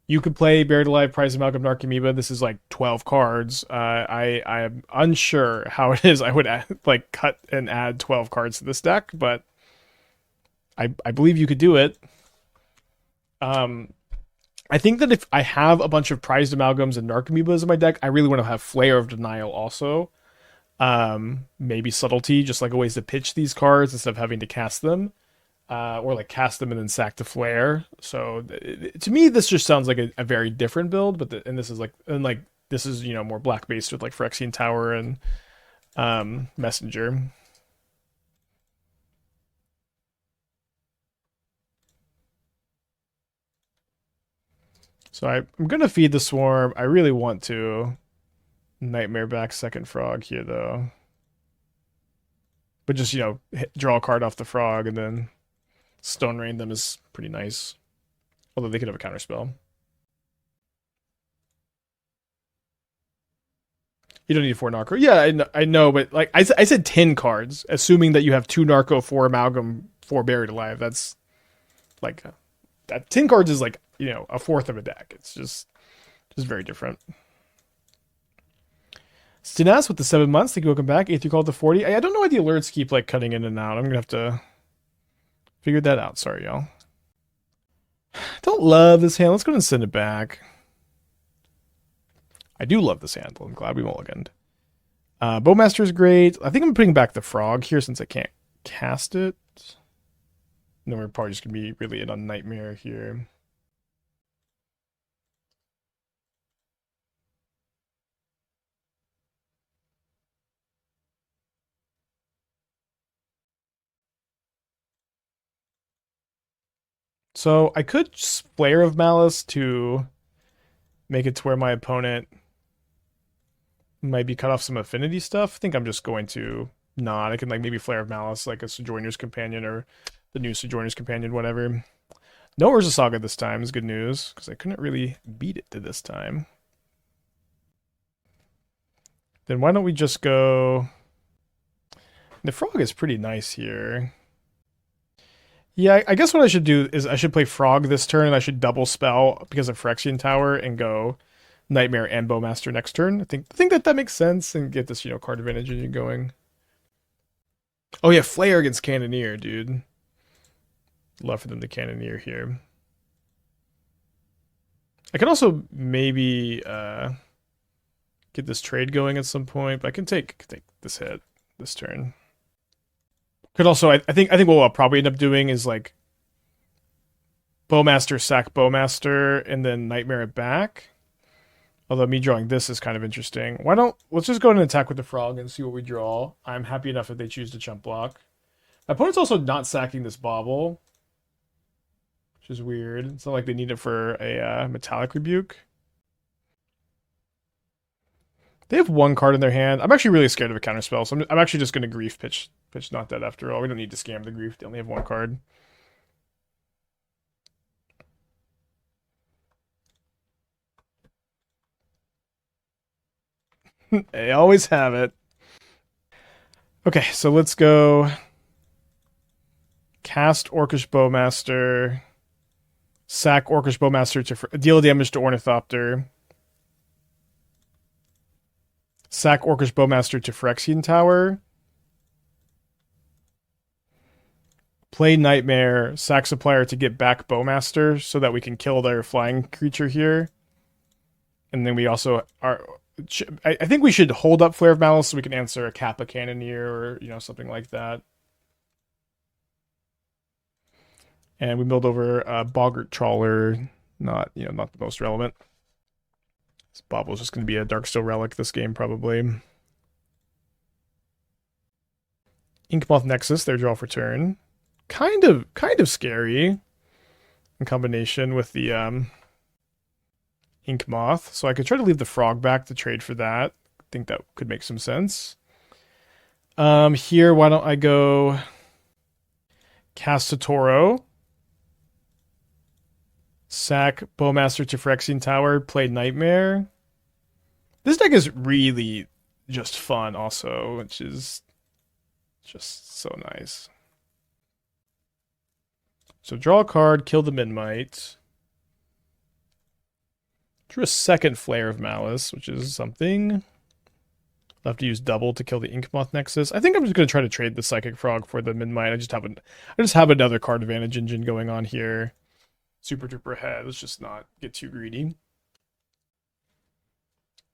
You could play Buried Alive, Prize Amalgam, Dark Amoeba. This is like 12 cards. I am unsure how it is I would like cut and add 12 cards to this deck, but I believe you could do it. I think that if I have a bunch of prized amalgams and narc amoebas in my deck, I really want to have Flare of Denial also. Maybe Subtlety, just like a ways to pitch these cards instead of having to cast them. Or like cast them and then sack to Flare. So to me, this just sounds like a very different build. But this is this is more black based with like Phyrexian Tower and Messenger. So I'm gonna feed the Swarm. I really want to Nightmare back second Frog here though. But just draw a card off the Frog and then Stone Rain them is pretty nice. Although they could have a counterspell. You don't need 4 Narco. Yeah, I know, but like I said 10 cards, assuming that you have 2 Narco, 4 Amalgam, 4 Buried Alive. That's like that 10 cards is like, a fourth of a deck. It's just very different. Stinas with the 7 months. Thank you, welcome back. 83 called to 40. I don't know why the alerts keep like cutting in and out. I'm gonna have to figure that out. Sorry, y'all. Don't love this hand. Let's go and send it back. I do love this hand. I'm glad we mulliganed. Bowmaster is great. I think I'm putting back the Frog here since I can't cast it. No, we're probably just going to be really in on Nightmare here. So I could Flare of Malice to make it to where my opponent might be cut off some affinity stuff. I think I'm just going to not. I can like maybe Flare of Malice, like a Sojourner's Companion or the new Sojourner's Companion, whatever. No Urza Saga this time is good news, because I couldn't really beat it to this time. Then why don't we just go... The Frog is pretty nice here. Yeah, I guess what I should do is I should play Frog this turn, and I should double spell because of Phyrexian Tower and go Nightmare and Bowmaster next turn. I think that makes sense and get this, card advantage engine going. Oh yeah, Flare against Cannoneer, dude. Love for them to Cannoneer here. I can also maybe get this trade going at some point, but I can take this hit this turn. Could also, I think what we'll probably end up doing is like Bowmaster, sack Bowmaster, and then Nightmare it back. Although me drawing this is kind of interesting. Let's just go and attack with the Frog and see what we draw. I'm happy enough if they choose to chump block. My opponent's also not sacking this Bauble, which is weird. It's not like they need it for a Metallic Rebuke. They have 1 card in their hand. I'm actually really scared of a counterspell, so I'm actually just going to Grief pitch Not Dead after all. We don't need to scam the Grief. They only have 1 card. They always have it. Okay, so let's go cast Orcish Bowmaster, sack Orcish Bowmaster to deal damage to Ornithopter, sack Orcish Bowmaster to Phyrexian Tower, play Nightmare, sack Supplier to get back Bowmaster so that we can kill their flying creature here. And then we also are... I think we should hold up Flare of Malice so we can answer a Kappa Cannoneer or, something like that. And we milled over Boggart Trawler. Not the most relevant. This Bobble's just going to be a Darksteel Relic this game, probably. Inkmoth Nexus, their draw for turn. Kind of scary in combination with the Inkmoth. So I could try to leave the Frog back to trade for that. I think that could make some sense. Here, why don't I go cast Satoru, sack Bowmaster to Phyrexian Tower, play Nightmare. This deck is really just fun also, which is just so nice. So draw a card, kill the Midnight. Drew a second Flare of Malice, which is something. I'll have to use double to kill the Inkmoth Nexus. I think I'm just going to try to trade the Psychic Frog for the Midnight. I just have another card advantage engine going on here. super duper ahead. Let's just not get too greedy.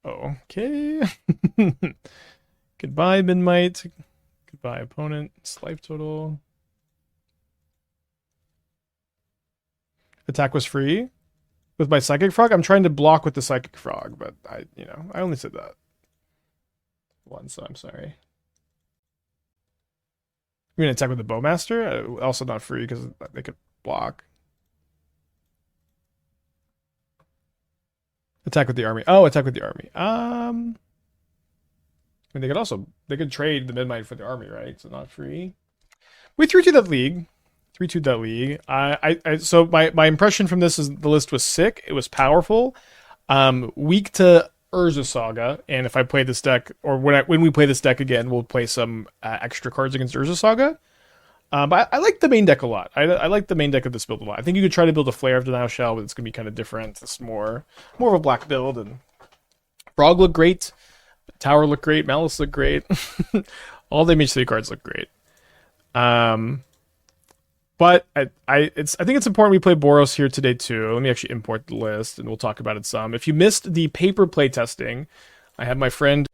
Okay. Goodbye, Midnight. Goodbye, opponent. It's life total. Attack was free. With my Psychic Frog? I'm trying to block with the Psychic Frog, but I only said that once, so I'm sorry. You're gonna attack with the Bowmaster? Also not free because they could block. Attack with the army. Oh, attack with the army. I mean, they could trade the Midnight for the army, right? So not free. We 3-2 that league. 3-2 that league. So my impression from this is the list was sick. It was powerful. Weak to Urza Saga, and if I play this deck, or when we play this deck again, we'll play some extra cards against Urza Saga. But I like the main deck a lot. I like the main deck of this build a lot. I think you could try to build a Flare of Denial Shell, but it's gonna be kind of different. It's more of a black build, and Frog look great, Tower look great, Malice look great. All the MH3 cards look great. But I think it's important we play Boros here today too. Let me actually import the list, and we'll talk about it some. If you missed the paper play testing, I have my friend.